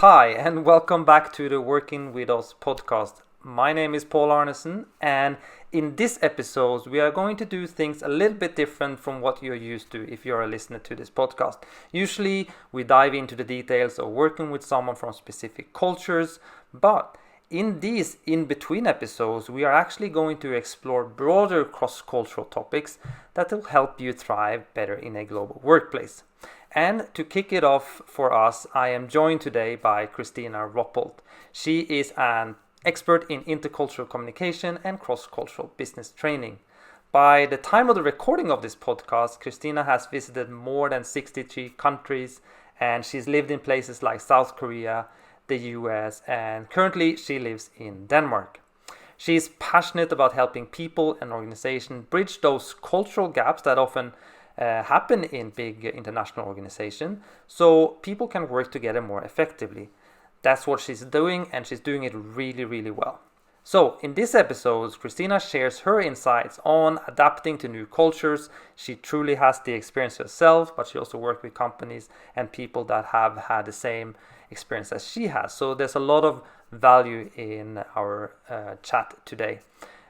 Hi, and welcome back to the Working With Us podcast. My name is Paul Arnesen, and in this episode, we are going to do things a little bit different from what you're used to if you're a listener to this podcast. Usually, we dive into the details of working with someone from specific cultures, but in these in-between episodes, we are actually going to explore broader cross-cultural topics that will help you thrive better in a global workplace. And to kick it off for us, I am joined today by Kristina Roppelt. She is an expert in intercultural communication and cross-cultural business training. By the time of the recording of this podcast, Kristina has visited more than 63 countries, and she's lived in places like South Korea, the US, and currently she lives in Denmark. She is passionate about helping people and organizations bridge those cultural gaps that often happen in big international organizations so people can work together more effectively. That's what she's doing, and she's doing it really, really well. So in this episode, Kristina shares her insights on adapting to new cultures. She truly has the experience herself, but she also works with companies and people that have had the same experience as she has. So there's a lot of value in our chat today.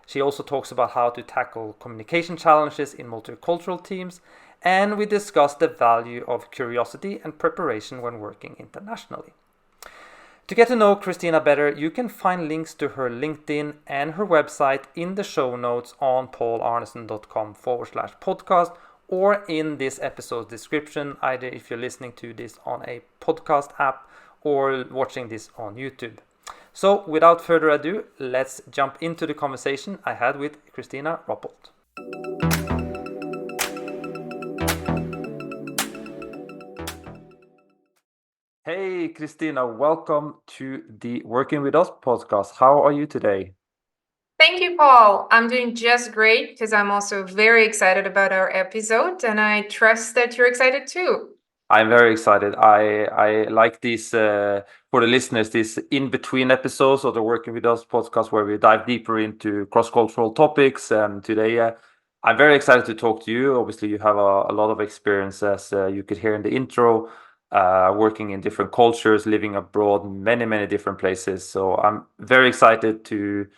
She also talks about how to tackle communication challenges in multicultural teams, and we discuss the value of curiosity and preparation when working internationally. To get to know Kristina better, you can find links to her LinkedIn and her website in the show notes on paularnesen.com/podcast or in this episode's description, either if you're listening to this on a podcast app or watching this on YouTube. So without further ado, let's jump into the conversation I had with Kristina Roppelt. Hey Kristina, welcome to the Working With Us podcast. How are you today? Thank you, Paul. I'm doing just great because I'm also very excited about our episode, and I trust that you're excited too. I'm very excited. I like these for the listeners, these in-between episodes of the Working With Us podcast where we dive deeper into cross-cultural topics. And today I'm very excited to talk to you. Obviously, you have a lot of experience, as you could hear in the intro, working in different cultures, living abroad, many different places. So I'm very excited to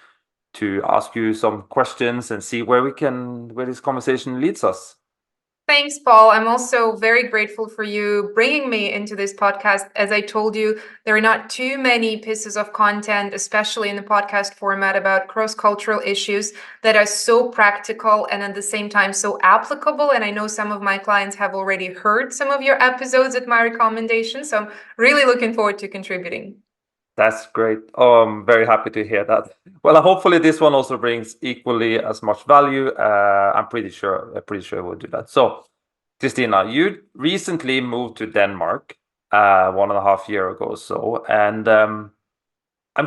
ask you some questions and see where this conversation leads us. Thanks, Paul. I'm also very grateful for you bringing me into this podcast. As I told you, there are not too many pieces of content, especially in the podcast format, about cross-cultural issues that are so practical and at the same time so applicable. And I know some of my clients have already heard some of your episodes at my recommendation. So I'm really looking forward to contributing. That's great. Oh, I'm very happy to hear that. Well, hopefully this one also brings equally as much value. I'm pretty sure it will do that. So, Kristina, you recently moved to Denmark 1.5 years ago or so, and I'm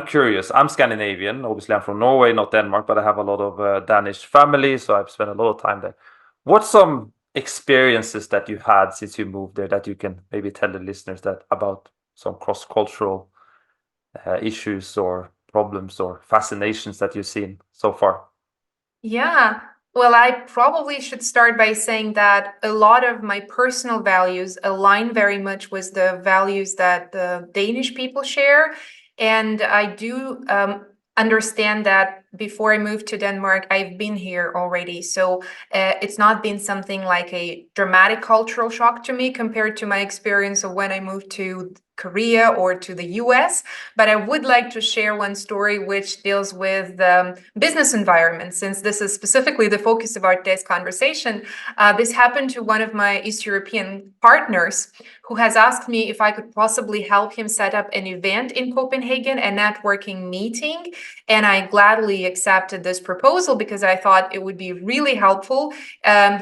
curious. I'm Scandinavian. Obviously, I'm from Norway, not Denmark, but I have a lot of Danish family, so I've spent a lot of time there. What's some experiences that you had since you moved there that you can maybe tell the listeners that about some cross-cultural issues or problems or fascinations that you've seen so far? Yeah. Well, I probably should start by saying that a lot of my personal values align very much with the values that the Danish people share. And I do understand that before I moved to Denmark, I've been here already. So it's not been something like a dramatic cultural shock to me compared to my experience of when I moved to Korea or to the US. But I would like to share one story which deals with business environment, since this is specifically the focus of our today's conversation. This happened to one of my East European partners who has asked me if I could possibly help him set up an event in Copenhagen, a networking meeting. And I gladly accepted this proposal because I thought it would be really helpful.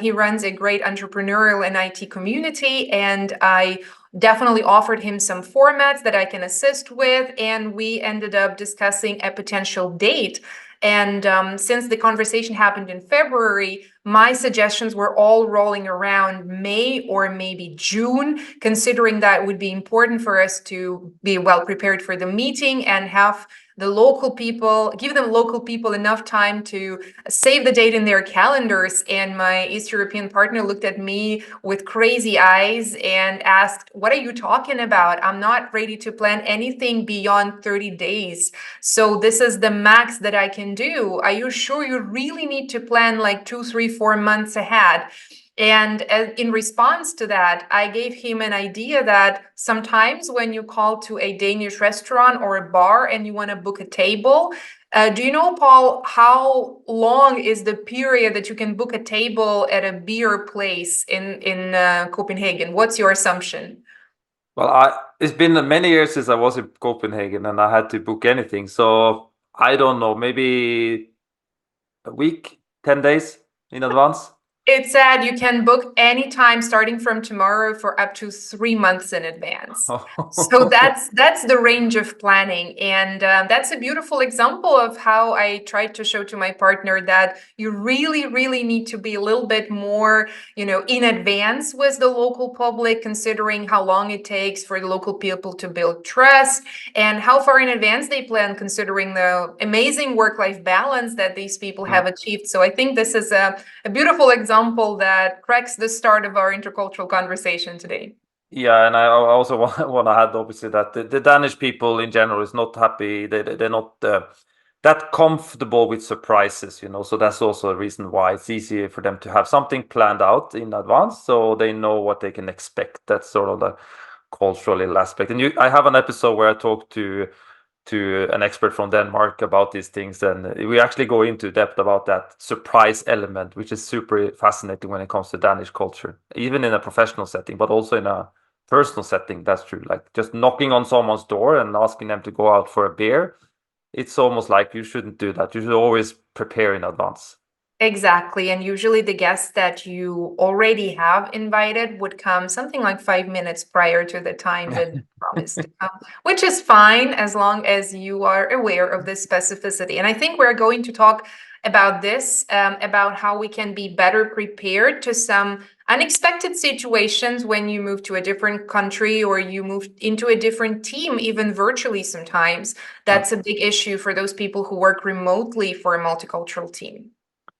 He runs a great entrepreneurial and IT community, and I definitely offered him some formats that I can assist with, and we ended up discussing a potential date. And since the conversation happened in February, my suggestions were all rolling around May or maybe June, considering that it would be important for us to be well prepared for the meeting and have the local people, give them local people enough time to save the date in their calendars. And my East European partner looked at me with crazy eyes and asked, "What are you talking about? I'm not ready to plan anything beyond 30 days. So this is the max that I can do. Are you sure you really need to plan like 2, 3, 4 months ahead?" And in response to that, I gave him an idea that sometimes when you call to a Danish restaurant or a bar and you want to book a table, do you know, Paul, how long is the period that you can book a table at a beer place in Copenhagen? What's your assumption? Well, it's been many years since I was in Copenhagen and I had to book anything. So I don't know, maybe a week, 10 days in advance. It said you can book anytime starting from tomorrow for up to 3 months in advance. So that's the range of planning. And that's a beautiful example of how I tried to show to my partner that you really, really need to be a little bit more, in advance with the local public, considering how long it takes for the local people to build trust and how far in advance they plan, considering the amazing work-life balance that these people have achieved. So I think this is a beautiful example that cracks the start of our intercultural conversation today. Yeah, and I also want to add, obviously, that the Danish people in general is not happy. They're not that comfortable with surprises, So that's also a reason why it's easier for them to have something planned out in advance, so they know what they can expect. That's sort of the cultural aspect. And I have an episode where I talk to an expert from Denmark about these things, and we actually go into depth about that surprise element, which is super fascinating when it comes to Danish culture, even in a professional setting, but also in a personal setting. That's true. Like just knocking on someone's door and asking them to go out for a beer. It's almost like you shouldn't do that. You should always prepare in advance. Exactly. And usually the guests that you already have invited would come something like 5 minutes prior to the time that they promised to come, which is fine as long as you are aware of this specificity. And I think we're going to talk about this, about how we can be better prepared to some unexpected situations when you move to a different country or you move into a different team, even virtually sometimes. That's a big issue for those people who work remotely for a multicultural team.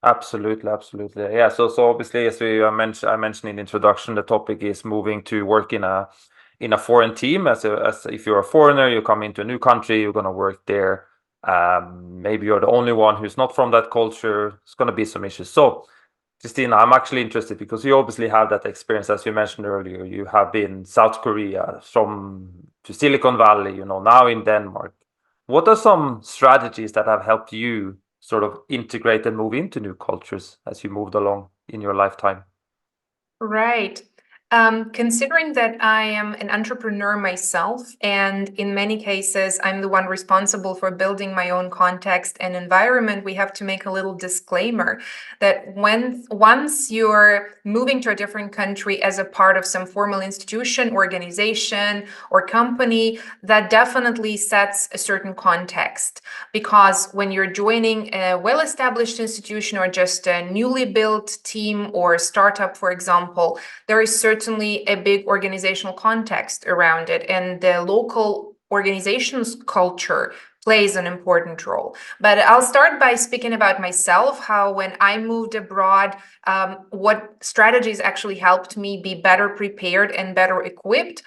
Absolutely, absolutely. Yeah. So obviously, as I mentioned in the introduction, the topic is moving to work in a foreign team. As if you're a foreigner, you come into a new country, you're gonna work there. Maybe you're the only one who's not from that culture. It's gonna be some issues. So, Kristina, I'm actually interested because you obviously have that experience, as you mentioned earlier. You have been South Korea, to Silicon Valley, now in Denmark. What are some strategies that have helped you sort of integrate and move into new cultures as you moved along in your lifetime? Right. Considering that I am an entrepreneur myself, and in many cases, I'm the one responsible for building my own context and environment, we have to make a little disclaimer that once you're moving to a different country as a part of some formal institution, organization, or company, that definitely sets a certain context. Because when you're joining a well-established institution or just a newly built team or startup, for example, there is certainly a big organizational context around it, and the local organization's culture plays an important role. But I'll start by speaking about myself, how when I moved abroad, what strategies actually helped me be better prepared and better equipped.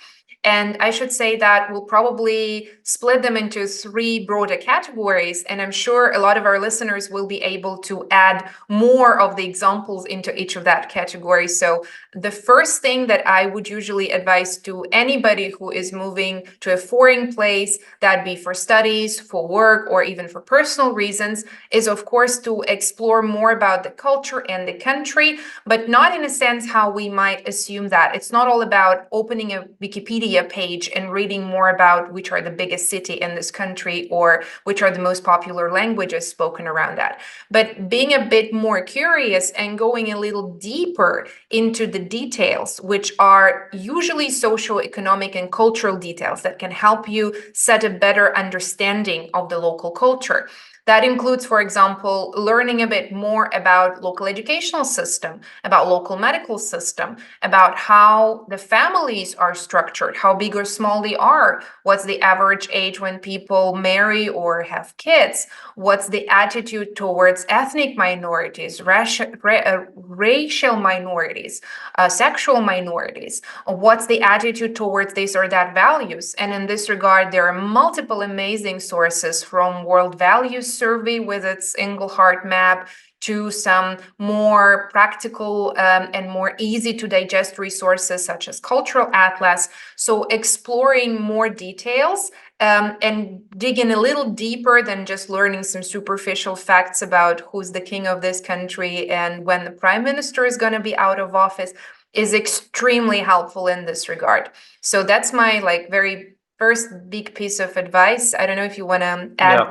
And I should say that we'll probably split them into three broader categories. And I'm sure a lot of our listeners will be able to add more of the examples into each of that category. So the first thing that I would usually advise to anybody who is moving to a foreign place, that be for studies, for work, or even for personal reasons, is of course to explore more about the culture and the country, but not in a sense how we might assume that. It's not all about opening a Wikipedia page and reading more about which are the biggest city in this country or which are the most popular languages spoken around that, but being a bit more curious and going a little deeper into the details, which are usually socioeconomic and cultural details that can help you set a better understanding of the local culture. That includes, for example, learning a bit more about local educational system, about local medical system, about how the families are structured, how big or small they are, what's the average age when people marry or have kids, what's the attitude towards ethnic minorities, racial minorities, sexual minorities, what's the attitude towards this or that values. And in this regard, there are multiple amazing sources, from World Values Survey with its Engelhardt map to some more practical and more easy to digest resources such as Cultural Atlas. So exploring more details and digging a little deeper than just learning some superficial facts about who's the king of this country and when the prime minister is going to be out of office is extremely helpful in this regard. So that's my very first big piece of advice. I don't know if you want to add. Yeah.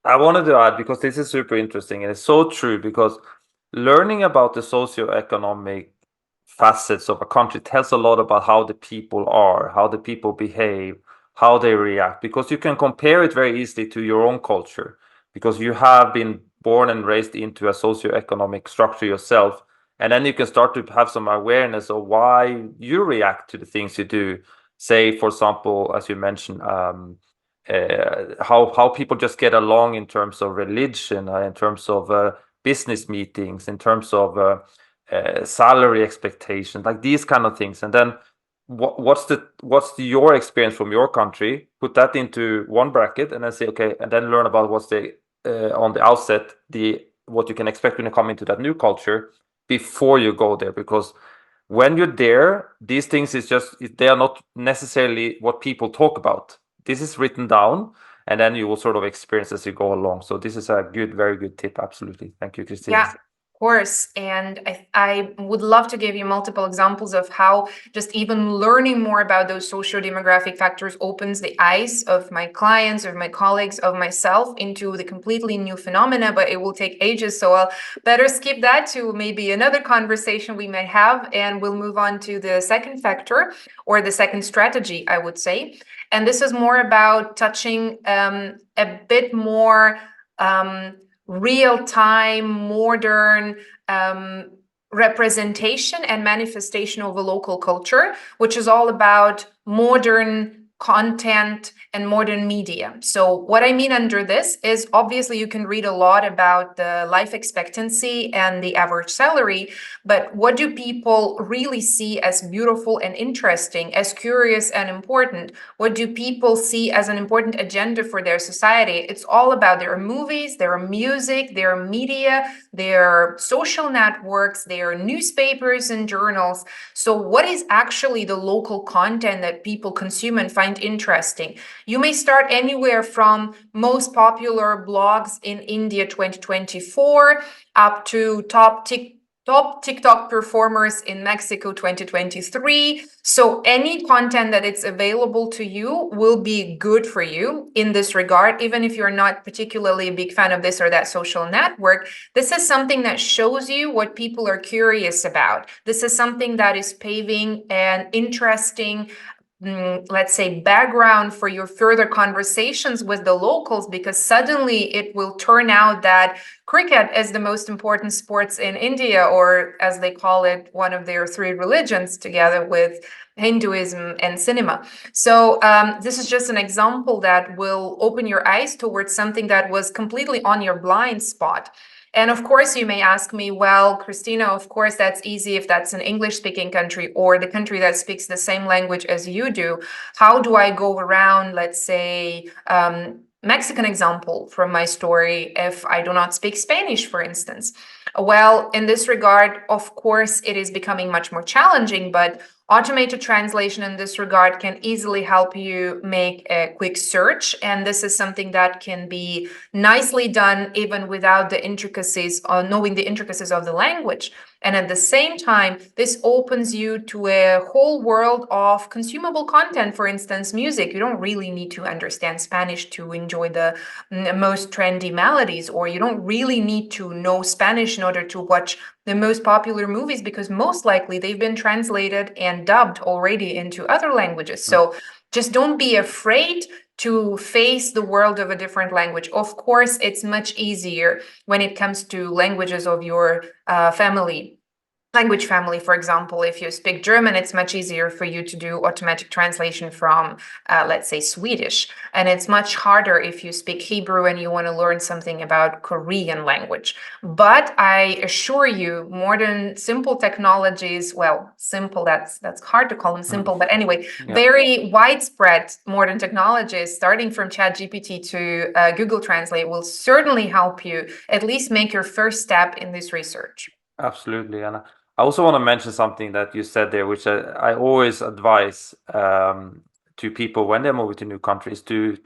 I wanted to add, because this is super interesting and it's so true, because learning about the socioeconomic facets of a country tells a lot about how the people are, how the people behave, how they react, because you can compare it very easily to your own culture, because you have been born and raised into a socioeconomic structure yourself. And then you can start to have some awareness of why you react to the things you do. Say, for example, as you mentioned, how people just get along in terms of religion, in terms of business meetings, in terms of salary expectations, like these kind of things. And then what's your experience from your country? Put that into one bracket, and then say, okay, and then learn about what's the on the outset, what you can expect when you come into that new culture before you go there. Because when you're there, these things they are not necessarily what people talk about. This is written down, and then you will sort of experience as you go along. So this is a very good tip. Absolutely. Thank you, Kristina. Yeah, of course. And I would love to give you multiple examples of how just even learning more about those socio-demographic factors opens the eyes of my clients, of my colleagues, of myself into the completely new phenomena, but it will take ages. So I'll better skip that to maybe another conversation we may have, and we'll move on to the second factor, or the second strategy, I would say. And this is more about touching a bit more real-time, modern representation and manifestation of a local culture, which is all about modern content and modern media. So what I mean under this is, obviously you can read a lot about the life expectancy and the average salary, but what do people really see as beautiful and interesting, as curious and important? What do people see as an important agenda for their society? It's all about their movies, their music, their media, their social networks, their newspapers and journals. So what is actually the local content that people consume and find interesting? You may start anywhere from most popular blogs in India 2024 up to top TikTok performers in Mexico 2023. So any content that it's available to you will be good for you in this regard, even if you're not particularly a big fan of this or that social network. This is something that shows you what people are curious about. This is something that is paving an interesting let's say, background for your further conversations with the locals, because suddenly it will turn out that cricket is the most important sports in India, or as they call it, one of their three religions, together with Hinduism and cinema. So this is just an example that will open your eyes towards something that was completely on your blind spot. And of course, you may ask me, well, Kristina, of course, that's easy if that's an English-speaking country or the country that speaks the same language as you do. How do I go around, let's say, Mexican example from my story, if I do not speak Spanish, for instance? Well, in this regard, of course, it is becoming much more challenging, but automated translation in this regard can easily help you make a quick search. And this is something that can be nicely done even without the intricacies or knowing the intricacies of the language. And at the same time, this opens you to a whole world of consumable content. For instance, music. You don't really need to understand Spanish to enjoy the most trendy melodies, or you don't really need to know Spanish in order to watch the most popular movies, because most likely they've been translated and dubbed already into other languages. So just don't be afraid to face the world of a different language. Of course, it's much easier when it comes to languages of your language family. For example, if you speak German, it's much easier for you to do automatic translation from, let's say, Swedish. And it's much harder if you speak Hebrew and you want to learn something about Korean language. But I assure you, modern simple technologies, well, simple, that's hard to call them simple, but anyway, very widespread modern technologies, starting from ChatGPT to Google Translate, will certainly help you at least make your first step in this research. Absolutely. And I also want to mention something that you said there, which I always advise to people when they're moving to new countries to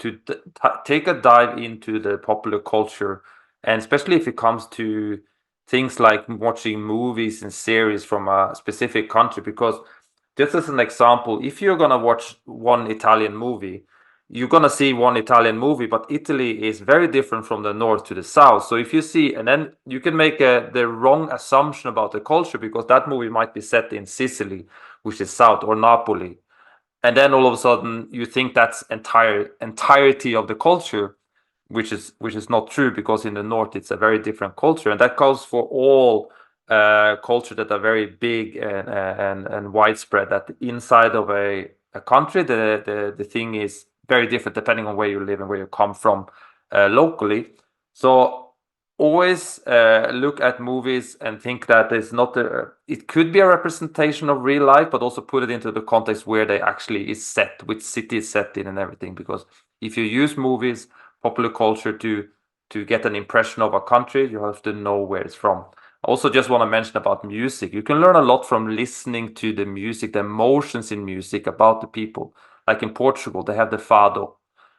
take a dive into the popular culture, and especially if it comes to things like watching movies and series from a specific country. Because just as an example, if you're gonna watch one Italian movie, you're gonna see one Italian movie, but Italy is very different from the north to the south. So if you see, and then you can make the wrong assumption about the culture because that movie might be set in Sicily, which is south, or Napoli, and then all of a sudden you think that's entirety of the culture, which is not true, because in the north it's a very different culture, and that goes for all culture that are very big and widespread. That inside of a country, the thing is very different depending on where you live and where you come from locally. So always look at movies and think that it's not it could be a representation of real life, but also put it into the context where they actually is set, which city is set in and everything. Because if you use movies, popular culture to get an impression of a country, you have to know where it's from. I also just want to mention about music. You can learn a lot from listening to the music, the emotions in music about the people. Like in Portugal, they have the fado.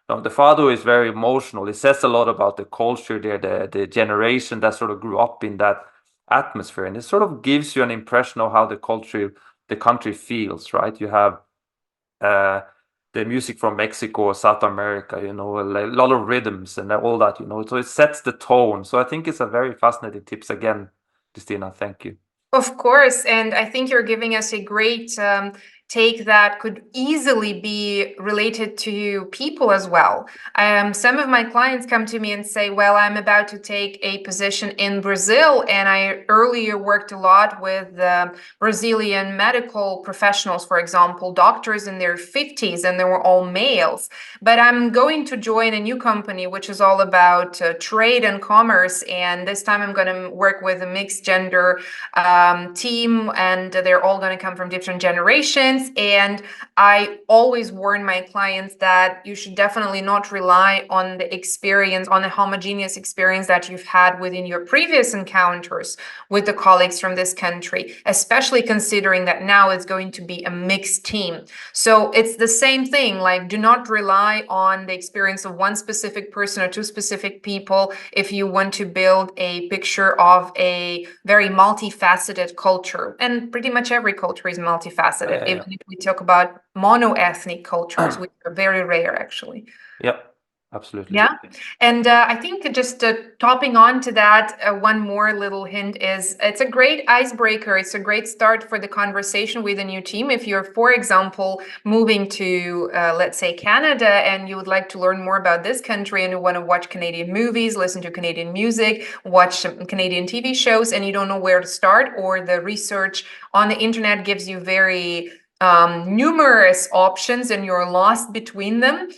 Now, the fado is very emotional. It says a lot about the culture there, the generation that sort of grew up in that atmosphere, and it sort of gives you an impression of how the country feels, right? You have the music from Mexico or South America, a lot of rhythms and all that, so it sets the tone. So I think it's a very fascinating tips again, Kristina. Thank you. Of course, and I think you're giving us a great take that could easily be related to people as well. Some of my clients come to me and say, well, I'm about to take a position in Brazil, and I earlier worked a lot with Brazilian medical professionals, for example, doctors in their 50s, and they were all males. But I'm going to join a new company, which is all about trade and commerce, and this time I'm going to work with a mixed gender team, and they're all going to come from different generations. And I always warn my clients that you should definitely not rely on the experience, on the homogeneous experience that you've had within your previous encounters with the colleagues from this country, especially considering that now it's going to be a mixed team. So it's the same thing, like do not rely on the experience of one specific person or two specific people if you want to build a picture of a very multifaceted culture. And pretty much every culture is multifaceted, even if we talk about mono-ethnic cultures, which are very rare, actually. Yep, absolutely. Yeah. And I think just topping on to that, one more little hint is it's a great icebreaker. It's a great start for the conversation with a new team. If you're, for example, moving to, let's say, Canada, and you would like to learn more about this country and you want to watch Canadian movies, listen to Canadian music, watch Canadian TV shows, and you don't know where to start, or the research on the internet gives you very numerous options and you're lost between them,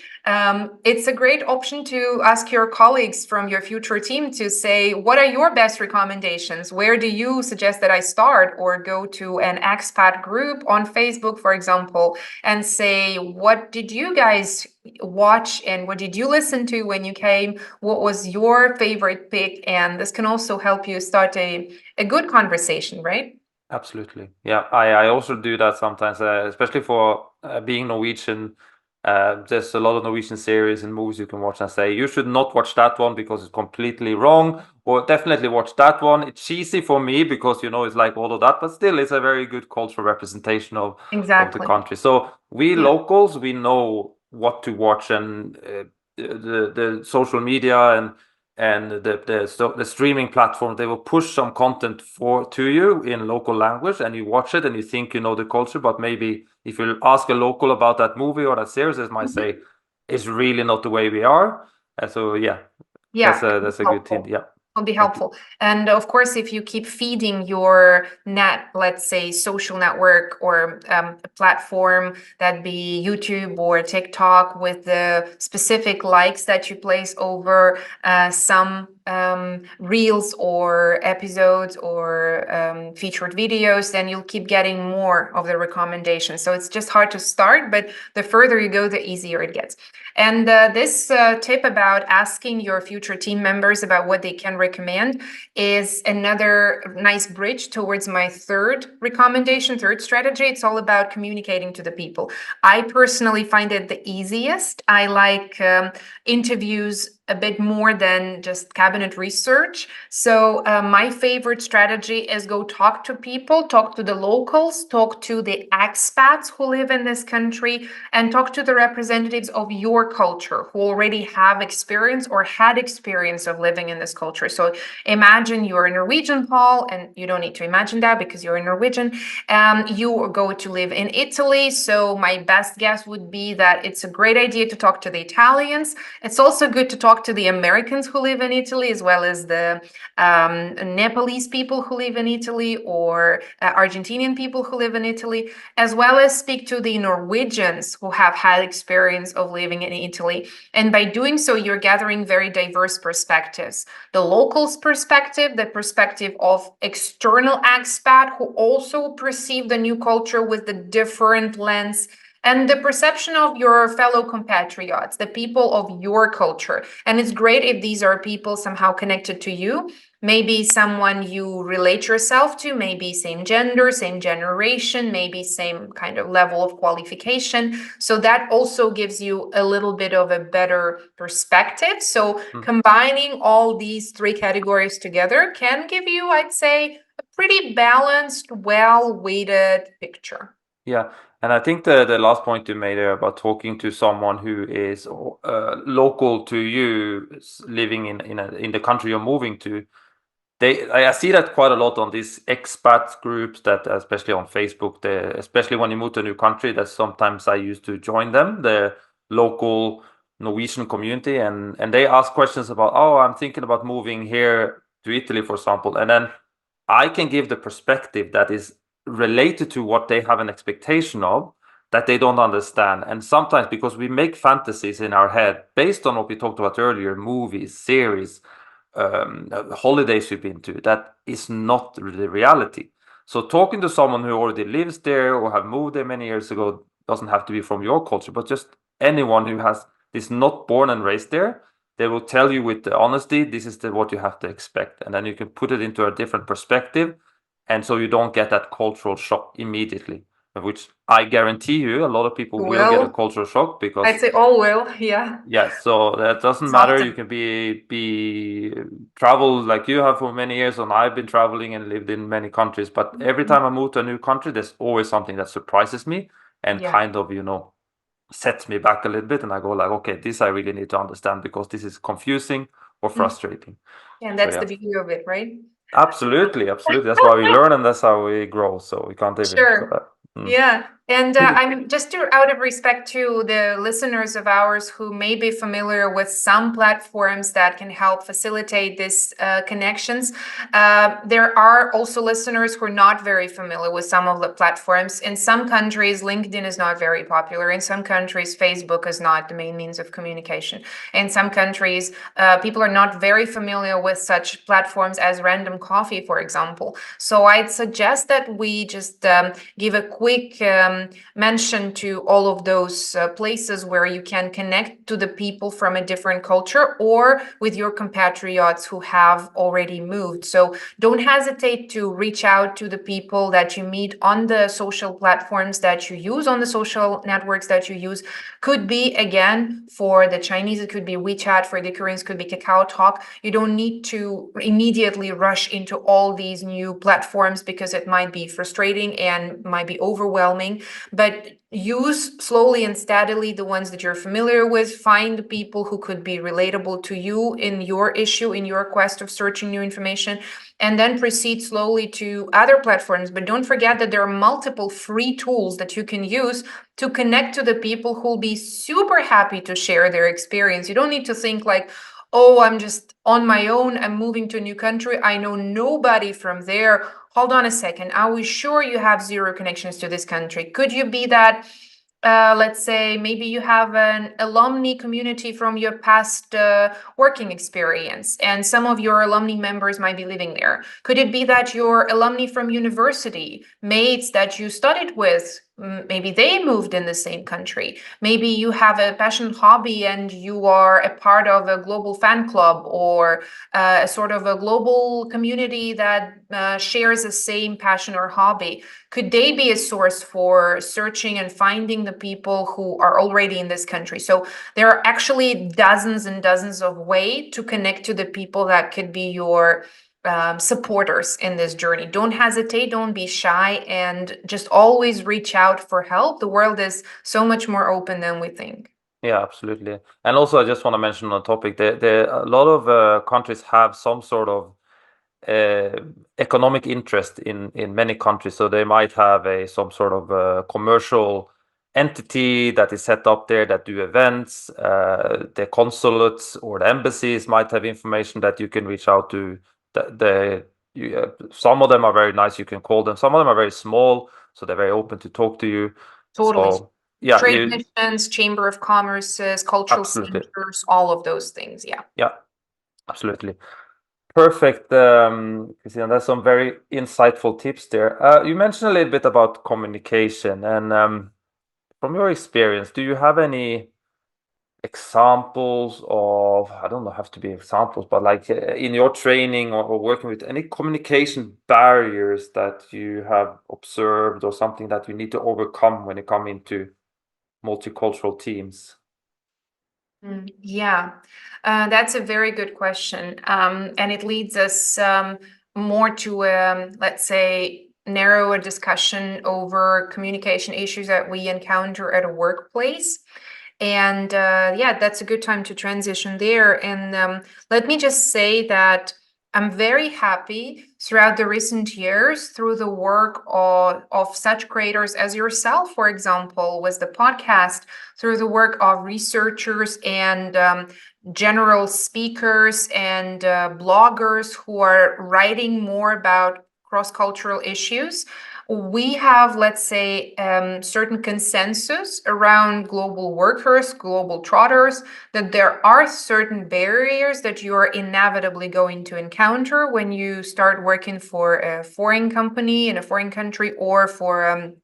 it's a great option to ask your colleagues from your future team to say, what are your best recommendations? Where do you suggest that I start? Or go to an expat group on Facebook, for example, and say, what did you guys watch and what did you listen to when you came? What was your favorite pick? And this can also help you start a good conversation, right? Absolutely. Yeah, I also do that sometimes, especially for being Norwegian. There's a lot of Norwegian series and movies you can watch and say, you should not watch that one because it's completely wrong, or definitely watch that one. It's cheesy for me because, it's like all of that, but still it's a very good cultural representation of the country. So we locals, we know what to watch, and the social media and the streaming platform, they will push some content to you in local language, and you watch it and you think you know the culture, but maybe if you ask a local about that movie or that series, they might say, is really not the way we are. And so yeah, Yeah, that's a good hint. Yeah. will be Thank you. helpful. And of course, if you keep feeding your let's say social network or a platform, that be YouTube or TikTok, with the specific likes that you place over some reels or episodes or featured videos, then you'll keep getting more of the recommendations. So it's just hard to start, but the further you go, the easier it gets. And this tip about asking your future team members about what they can recommend is another nice bridge towards my third recommendation, third strategy. It's all about communicating to the people. I personally find it the easiest. I like interviews a bit more than just cabinet research. So my favorite strategy is go talk to people, talk to the locals, talk to the expats who live in this country, and talk to the representatives of your culture who already have experience or had experience of living in this culture. So imagine you're a Norwegian, Paul, and you don't need to imagine that because you're a Norwegian. You go to live in Italy. So my best guess would be that it's a great idea to talk to the Italians. It's also good to talk to the Americans who live in Italy, as well as the Nepalese people who live in Italy, or Argentinian people who live in Italy, as well as speak to the Norwegians who have had experience of living in Italy. And by doing so, you're gathering very diverse perspectives. The locals' perspective, the perspective of external expat who also perceive the new culture with the different lens, and the perception of your fellow compatriots, the people of your culture. And it's great if these are people somehow connected to you, maybe someone you relate yourself to, maybe same gender, same generation, maybe same kind of level of qualification. So that also gives you a little bit of a better perspective. So combining all these three categories together can give you, I'd say, a pretty balanced, well-weighted picture. Yeah, and I think the last point you made there about talking to someone who is local to you, living in the country you're moving to, I see that quite a lot on these expat groups that, especially on Facebook, especially when you move to a new country, that sometimes I used to join them, the local Norwegian community, and they ask questions about, oh, I'm thinking about moving here to Italy, for example, and then I can give the perspective that is related to what they have an expectation of that they don't understand. And sometimes because we make fantasies in our head based on what we talked about earlier, movies, series, holidays we've been to, that is not the reality. So talking to someone who already lives there or have moved there many years ago, doesn't have to be from your culture, but just anyone who is not born and raised there, they will tell you with the honesty, this is what you have to expect. And then you can put it into a different perspective. And so you don't get that cultural shock immediately, which I guarantee you a lot of people will get a cultural shock because I'd say all will, yeah. Yeah, so that doesn't matter. You can be travel like you have for many years, and I've been traveling and lived in many countries. But every time I move to a new country, there's always something that surprises me and kind of, sets me back a little bit. And I go like, okay, this I really need to understand because this is confusing or frustrating. And that's the beauty of it, right? Absolutely, absolutely. That's why we learn and that's how we grow. So we can't even. Sure. Yeah. And I'm just out of respect to the listeners of ours who may be familiar with some platforms that can help facilitate these connections. There are also listeners who are not very familiar with some of the platforms. In some countries, LinkedIn is not very popular. In some countries, Facebook is not the main means of communication. In some countries, people are not very familiar with such platforms as Random Coffee, for example. So I'd suggest that we just give a quick mention to all of those places where you can connect to the people from a different culture or with your compatriots who have already moved. So don't hesitate to reach out to the people that you meet on the social platforms that you use, on the social networks that you use. Could be, again, for the Chinese, it could be WeChat, for the Koreans, could be Kakao Talk. You don't need to immediately rush into all these new platforms because it might be frustrating and might be overwhelming. but use slowly and steadily the ones that you're familiar with. Find people who could be relatable to you in your issue, in your quest of searching new information, and then proceed slowly to other platforms. But don't forget that there are multiple free tools that you can use to connect to the people who'll be super happy to share their experience. You don't need to think like, oh, I'm just on my own, I'm moving to a new country, I know nobody from there. Hold on a second, are we sure you have zero connections to this country? Could you be that, let's say, maybe you have an alumni community from your past working experience, and some of your alumni members might be living there. Could it be that your alumni from university, mates that you studied with, maybe they moved in the same country? Maybe you have a passion hobby and you are a part of a global fan club, or a sort of a global community that shares the same passion or hobby. Could they be a source for searching and finding the people who are already in this country? So there are actually dozens and dozens of ways to connect to the people that could be your supporters in this journey. Don't hesitate, don't be shy, and just always reach out for help. The world is so much more open than we think. Yeah, absolutely. And also, I just want to mention on the topic that a lot of countries have some sort of economic interest in many countries. So they might have some sort of commercial entity that is set up there that do events. The consulates or the embassies might have information that you can reach out to. Some of them are very nice. You can call them. Some of them are very small, so they're very open to talk to you. Totally. So yeah, Trade missions, Chamber of Commerces, cultural absolutely. centers, all of those things. Yeah. Yeah, absolutely. Perfect, Kristina. That's some very insightful tips there. You mentioned a little bit about communication, and from your experience, do you have any examples of, I don't know, have to be examples, but like in your training or working with any communication barriers that you have observed or something that you need to overcome when you come into multicultural teams? Yeah, that's a very good question. And it leads us more to, let's say, narrow a discussion over communication issues that we encounter at a workplace. And yeah, that's a good time to transition there. And let me just say that I'm very happy throughout the recent years through the work of such creators as yourself, for example, with the podcast, through the work of researchers and general speakers and bloggers who are writing more about cross-cultural issues. We have, let's say, certain consensus around global workers, global trotters, that there are certain barriers that you are inevitably going to encounter when you start working for a foreign company in a foreign country, or for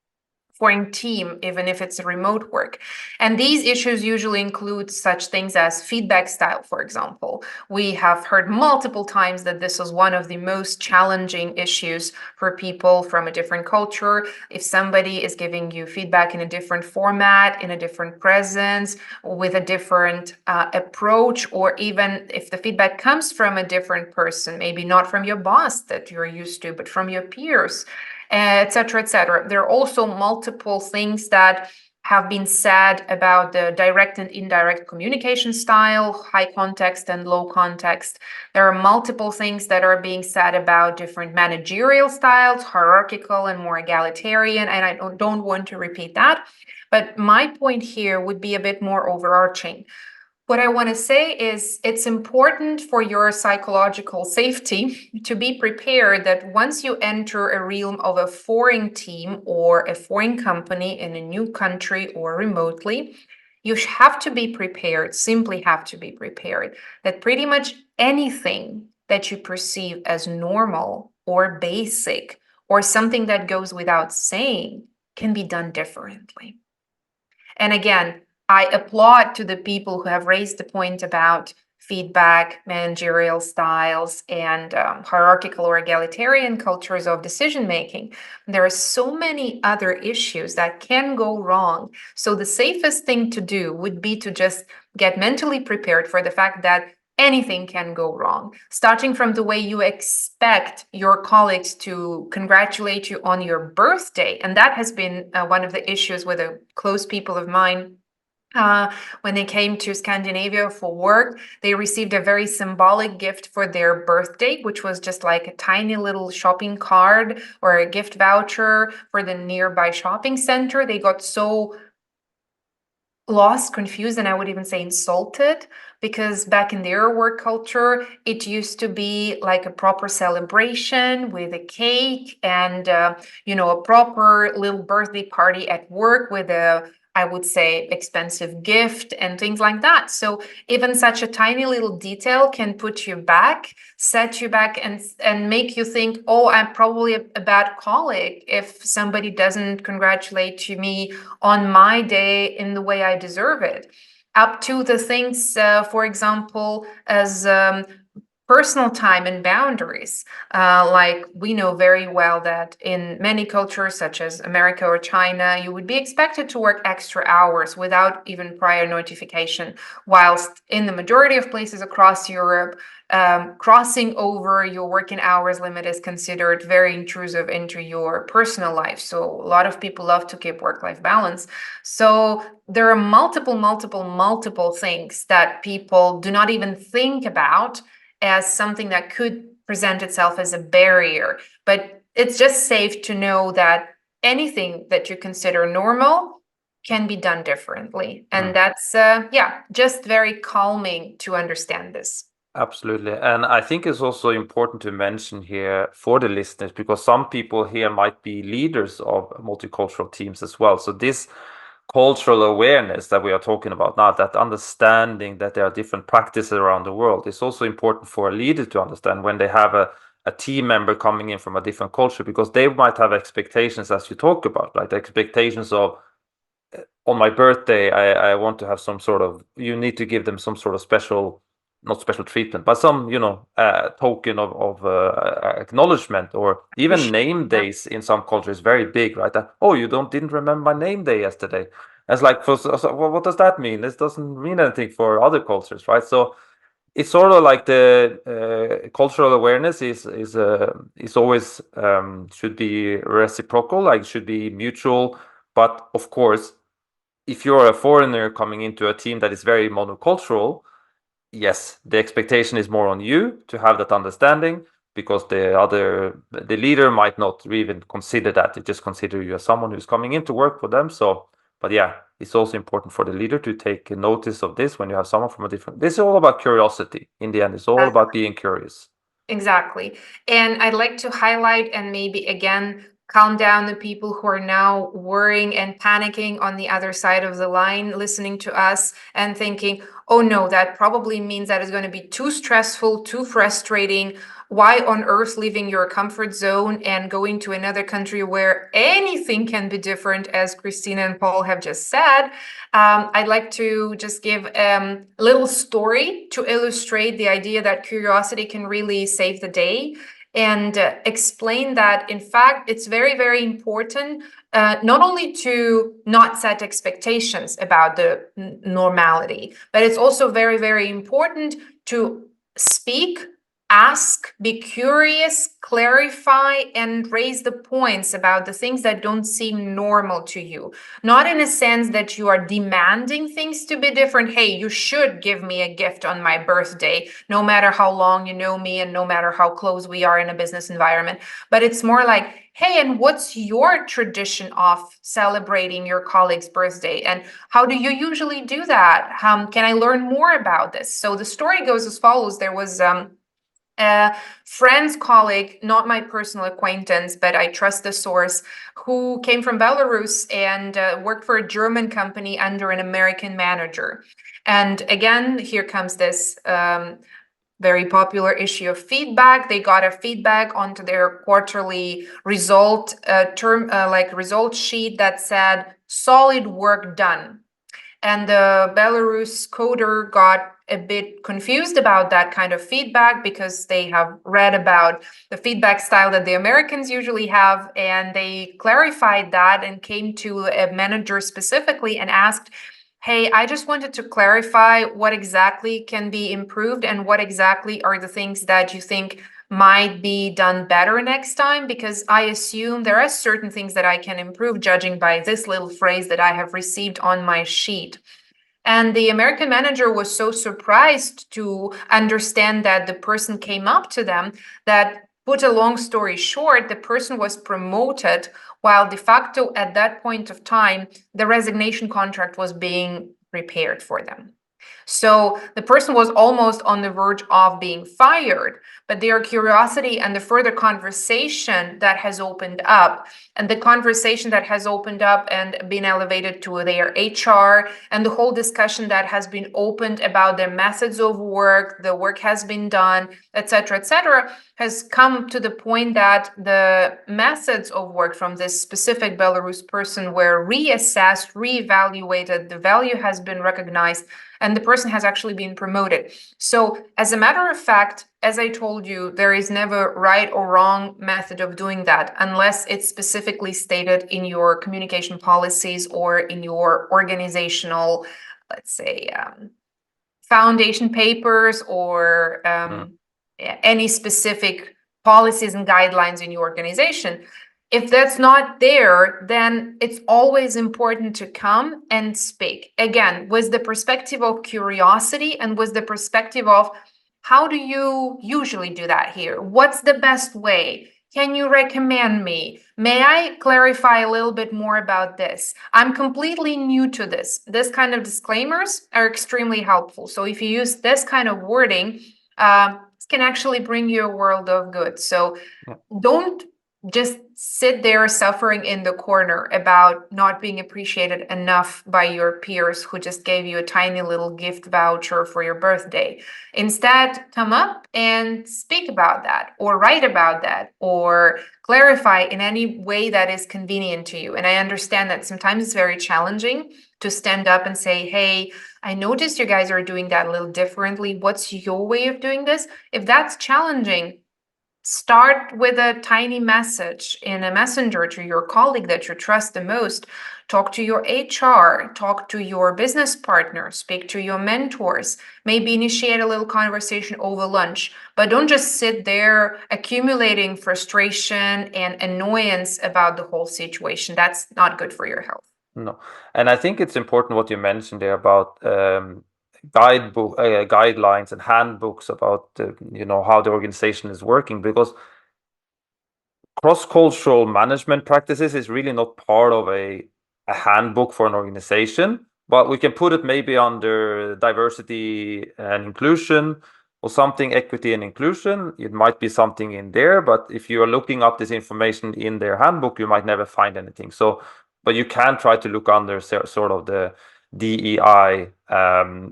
foreign team, even if it's a remote work. And these issues usually include such things as feedback style, for example. We have heard multiple times that this is one of the most challenging issues for people from a different culture. If somebody is giving you feedback in a different format, in a different presence, with a different approach, or even if the feedback comes from a different person, maybe not from your boss that you're used to, but from your peers, etc., etc. There are also multiple things that have been said about the direct and indirect communication style, high context and low context. There are multiple things that are being said about different managerial styles, hierarchical and more egalitarian, and I don't want to repeat that. But my point here would be a bit more overarching. What I want to say is it's important for your psychological safety to be prepared that once you enter a realm of a foreign team or a foreign company in a new country or remotely, you have to be prepared, simply have to be prepared, that pretty much anything that you perceive as normal or basic or something that goes without saying can be done differently. And again, I applaud to the people who have raised the point about feedback, managerial styles, and hierarchical or egalitarian cultures of decision making. There are so many other issues that can go wrong. So the safest thing to do would be to just get mentally prepared for the fact that anything can go wrong, starting from the way you expect your colleagues to congratulate you on your birthday. And that has been one of the issues with close people of mine. When they came to Scandinavia for work, they received a very symbolic gift for their birthday, which was just like a tiny little shopping card or a gift voucher for the nearby shopping center. They got so lost, confused, and I would even say insulted, because back in their work culture, it used to be like a proper celebration with a cake and a proper little birthday party at work with a, I would say, expensive gift and things like that. So even such a tiny little detail can put you back, set you back, and make you think, oh, I'm probably a bad colleague if somebody doesn't congratulate me on my day in the way I deserve it. Up to the things, for example, as personal time and boundaries. Like we know very well that in many cultures, such as America or China, you would be expected to work extra hours without even prior notification, whilst in the majority of places across Europe, crossing over your working hours limit is considered very intrusive into your personal life. So a lot of people love to keep work-life balance. So there are multiple things that people do not even think about as something that could present itself as a barrier. But it's just safe to know that anything that you consider normal can be done differently. And that's, just very calming to understand this. Absolutely. And I think it's also important to mention here for the listeners, because some people here might be leaders of multicultural teams as well. So this cultural awareness that we are talking about now, that understanding that there are different practices around the world, is also important for a leader to understand when they have a team member coming in from a different culture, because they might have expectations, as you talk about, like the expectations of, on my birthday, I want to have some sort of, you need to give them some sort of special, not special treatment, but some, token of acknowledgement, or even name days in some cultures very big, right? Oh, you didn't remember my name day yesterday. It's like, what does that mean? This doesn't mean anything for other cultures, right? So it's sort of like the cultural awareness is always should be reciprocal, like should be mutual. But of course, if you're a foreigner coming into a team that is very monocultural, yes, the expectation is more on you to have that understanding, because the leader might not even consider that. They just consider you as someone who's coming in to work for them. So, but yeah, it's also important for the leader to take notice of this when you have someone from a different. This is all about curiosity. In the end, it's all about being curious. Exactly. And I'd like to highlight and maybe again calm down the people who are now worrying and panicking on the other side of the line, listening to us and thinking, oh no, that probably means that it's going to be too stressful, too frustrating. Why on earth leaving your comfort zone and going to another country where anything can be different, as Kristina and Paul have just said? I'd like to just give a little story to illustrate the idea that curiosity can really save the day, and explain that, in fact, it's very important not only to not set expectations about the normality, but it's also very important to speak, ask, be curious, clarify, and raise the points about the things that don't seem normal to you. Not in a sense that you are demanding things to be different. Hey, you should give me a gift on my birthday, no matter how long you know me and no matter how close we are in a business environment. But it's more like, hey, and what's your tradition of celebrating your colleague's birthday? And how do you usually do that? Can I learn more about this? So the story goes as follows. There was a friend's colleague, not my personal acquaintance, but I trust the source, who came from Belarus and worked for a German company under an American manager. And again, here comes this very popular issue of feedback. They got a feedback onto their quarterly result result sheet that said solid work done. And the Belarus coder got a bit confused about that kind of feedback, because they have read about the feedback style that the Americans usually have. And they clarified that and came to a manager specifically and asked, hey, I just wanted to clarify what exactly can be improved and what exactly are the things that you think might be done better next time, because I assume there are certain things that I can improve judging by this little phrase that I have received on my sheet. And the American manager was so surprised to understand that the person came up to them that, put a long story short, the person was promoted while de facto at that point of time, the resignation contract was being prepared for them. So the person was almost on the verge of being fired, but their curiosity and the further conversation that has opened up, and the conversation that has opened up and been elevated to their HR, and the whole discussion that has been opened about their methods of work, the work has been done, etc., has come to the point that the methods of work from this specific Belarus person were reassessed, reevaluated, the value has been recognized, and the person has actually been promoted. So, as a matter of fact, as I told you, there is never right or wrong method of doing that unless it's specifically stated in your communication policies or in your organizational, let's say, foundation papers or any specific policies and guidelines in your organization. If that's not there, then it's always important to come and speak. Again, with the perspective of curiosity and with the perspective of how do you usually do that here? What's the best way? Can you recommend me? May I clarify a little bit more about this? I'm completely new to this. This kind of disclaimers are extremely helpful. So if you use this kind of wording, this can actually bring you a world of good. So don't just sit there suffering in the corner about not being appreciated enough by your peers who just gave you a tiny little gift voucher for your birthday. Instead, come up and speak about that, or write about that, or clarify in any way that is convenient to you. And I understand that sometimes it's very challenging to stand up and say, hey, I noticed you guys are doing that a little differently. What's your way of doing this? If that's challenging, start with a tiny message in a messenger to your colleague that you trust the most. Talk to your HR, talk to your business partner, speak to your mentors, maybe initiate a little conversation over lunch, but don't just sit there accumulating frustration and annoyance about the whole situation. That's not good for your health. No, and I think it's important what you mentioned there about guidelines and handbooks about how the organization is working, because cross-cultural management practices is really not part of a handbook for an organization, but we can put it maybe under diversity and inclusion or something, equity and inclusion. It might be something in there, but if you are looking up this information in their handbook, you might never find anything. So, but you can try to look under sort of the DEI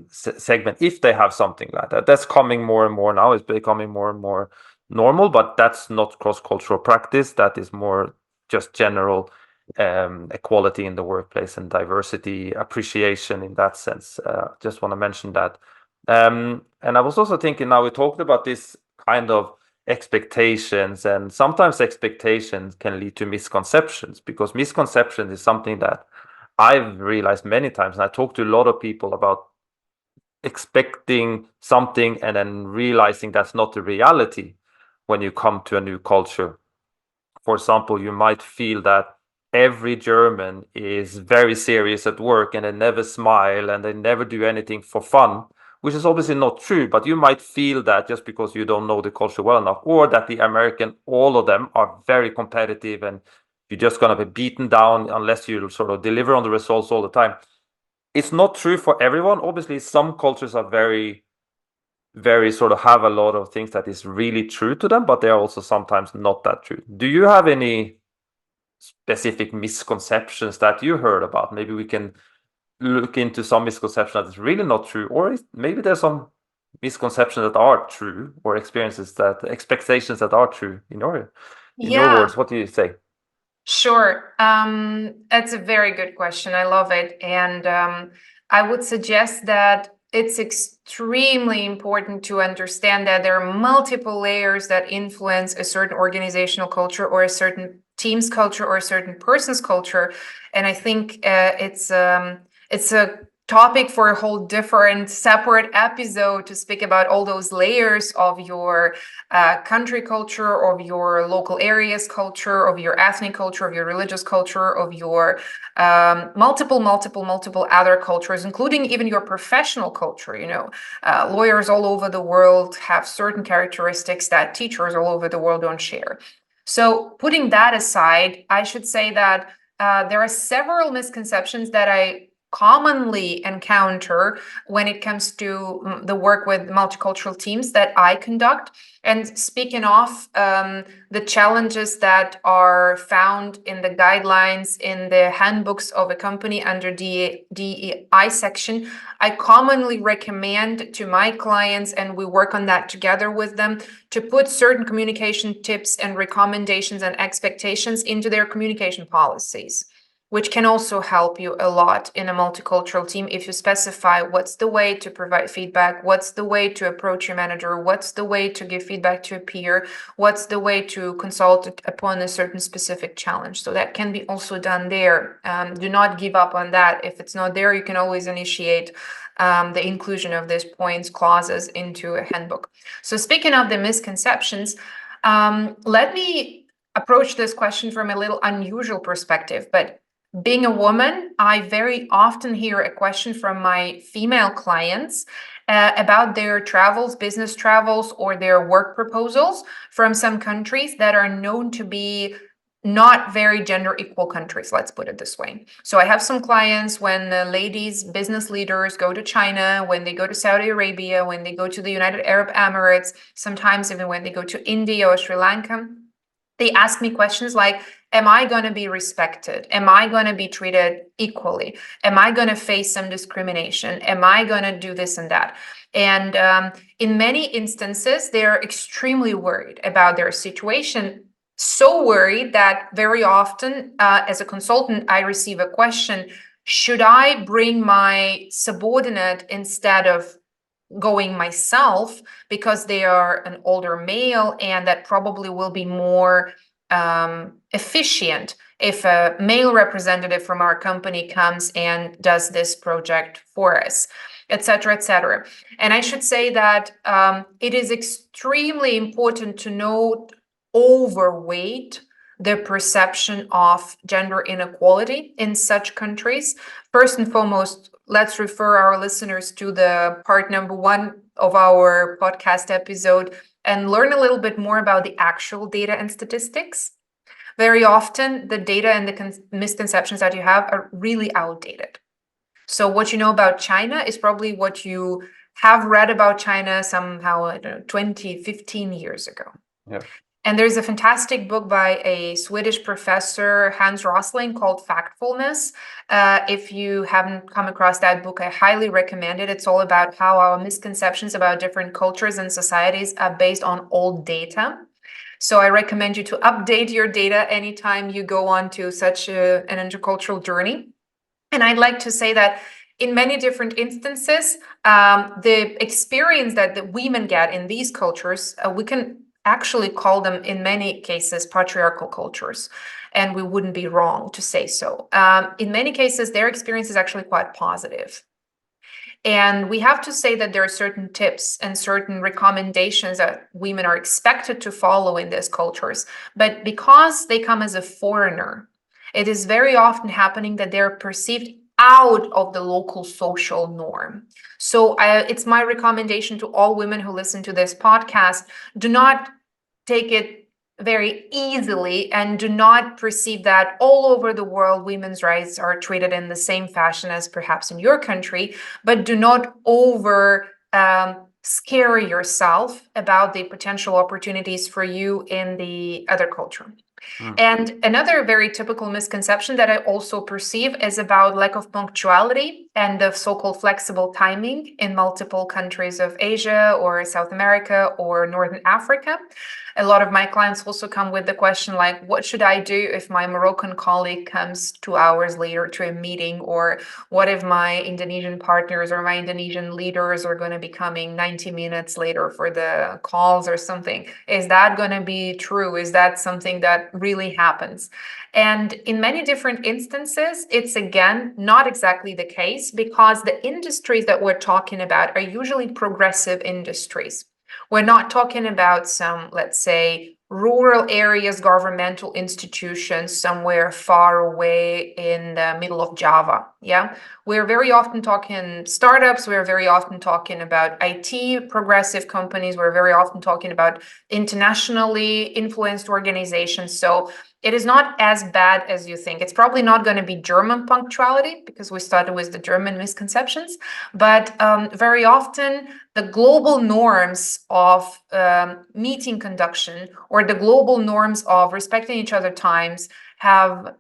segment if they have something like that. That's coming more and more now. It's becoming more and more normal, but that's not cross-cultural practice. That is more just general equality in the workplace and diversity appreciation in that sense. Just want to mention that. And I was also thinking, now we talked about this kind of expectations, and sometimes expectations can lead to misconceptions, because misconception is something that I've realized many times, and I talk to a lot of people about expecting something and then realizing that's not the reality when you come to a new culture. For example, you might feel that every German is very serious at work and they never smile and they never do anything for fun, which is obviously not true, but you might feel that just because you don't know the culture well enough, or that the American, all of them are very competitive and you're just going to be beaten down unless you sort of deliver on the results all the time. It's not true for everyone. Obviously, some cultures are very sort of have a lot of things that is really true to them, but they are also sometimes not that true. Do you have any specific misconceptions that you heard about? Maybe we can look into some misconceptions that is really not true, or maybe there's some misconceptions that are true, or expectations that are true in your words. What do you say? Sure. That's a very good question. I love it. And I would suggest that it's extremely important to understand that there are multiple layers that influence a certain organizational culture or a certain team's culture or a certain person's culture. And I think it's a topic for a whole different separate episode to speak about all those layers of your country culture, of your local areas culture, of your ethnic culture, of your religious culture, of your multiple other cultures, including even your professional culture. Lawyers all over the world have certain characteristics that teachers all over the world don't share. So putting that aside, I should say that there are several misconceptions that I commonly encounter when it comes to the work with multicultural teams that I conduct. And speaking of the challenges that are found in the guidelines in the handbooks of a company under DEI section, I commonly recommend to my clients, and we work on that together with them, to put certain communication tips and recommendations and expectations into their communication policies, which can also help you a lot in a multicultural team if you specify what's the way to provide feedback, what's the way to approach your manager, what's the way to give feedback to a peer, what's the way to consult upon a certain specific challenge. So that can be also done there. Do not give up on that. If it's not there, you can always initiate the inclusion of these points, clauses into a handbook. So speaking of the misconceptions, let me approach this question from a little unusual perspective, but being a woman, I very often hear a question from my female clients about their travels, business travels, or their work proposals from some countries that are known to be not very gender equal countries, let's put it this way. So I have some clients when ladies, business leaders go to China, when they go to Saudi Arabia, when they go to the United Arab Emirates, sometimes even when they go to India or Sri Lanka, they ask me questions like, am I going to be respected? Am I going to be treated equally? Am I going to face some discrimination? Am I going to do this and that? And in many instances, they're extremely worried about their situation. So worried that very often, as a consultant, I receive a question, should I bring my subordinate instead of going myself because they are an older male, and that probably will be more efficient if a male representative from our company comes and does this project for us, etc., etc. And I should say that it is extremely important to not overweight the perception of gender inequality in such countries. First and foremost, let's refer our listeners to the part number 1 of our podcast episode and learn a little bit more about the actual data and statistics. Very often, the data and the misconceptions that you have are really outdated. So what you know about China is probably what you have read about China somehow, I don't know, 20, 15 years ago. Yeah. And there's a fantastic book by a Swedish professor, Hans Rosling, called Factfulness. If you haven't come across that book, I highly recommend it. It's all about how our misconceptions about different cultures and societies are based on old data. So I recommend you to update your data anytime you go on to such an intercultural journey. And I'd like to say that in many different instances, the experience that the women get in these cultures, we can actually call them in many cases patriarchal cultures, and we wouldn't be wrong to say so. In many cases, their experience is actually quite positive. And we have to say that there are certain tips and certain recommendations that women are expected to follow in these cultures. But because they come as a foreigner, it is very often happening that they're perceived out of the local social norm. So it's my recommendation to all women who listen to this podcast, do not take it very easily and do not perceive that all over the world women's rights are treated in the same fashion as perhaps in your country, but do not over scare yourself about the potential opportunities for you in the other culture. And another very typical misconception that I also perceive is about lack of punctuality and the so-called flexible timing in multiple countries of Asia or South America or Northern Africa. A lot of my clients also come with the question like, what should I do if my Moroccan colleague comes 2 hours later to a meeting? Or what if my Indonesian partners or my Indonesian leaders are going to be coming 90 minutes later for the calls or something? Is that going to be true? Is that something that really happens. And in many different instances, it's again not exactly the case, because the industries that we're talking about are usually progressive industries. We're not talking about some, let's say, rural areas, governmental institutions somewhere far away in the middle of Java. Yeah, we're very often talking startups. We're very often talking about IT progressive companies. We're very often talking about internationally influenced organizations. So it is not as bad as you think. It's probably not going to be German punctuality, because we started with the German misconceptions, but very often the global norms of meeting conduction, or the global norms of respecting each other's times, have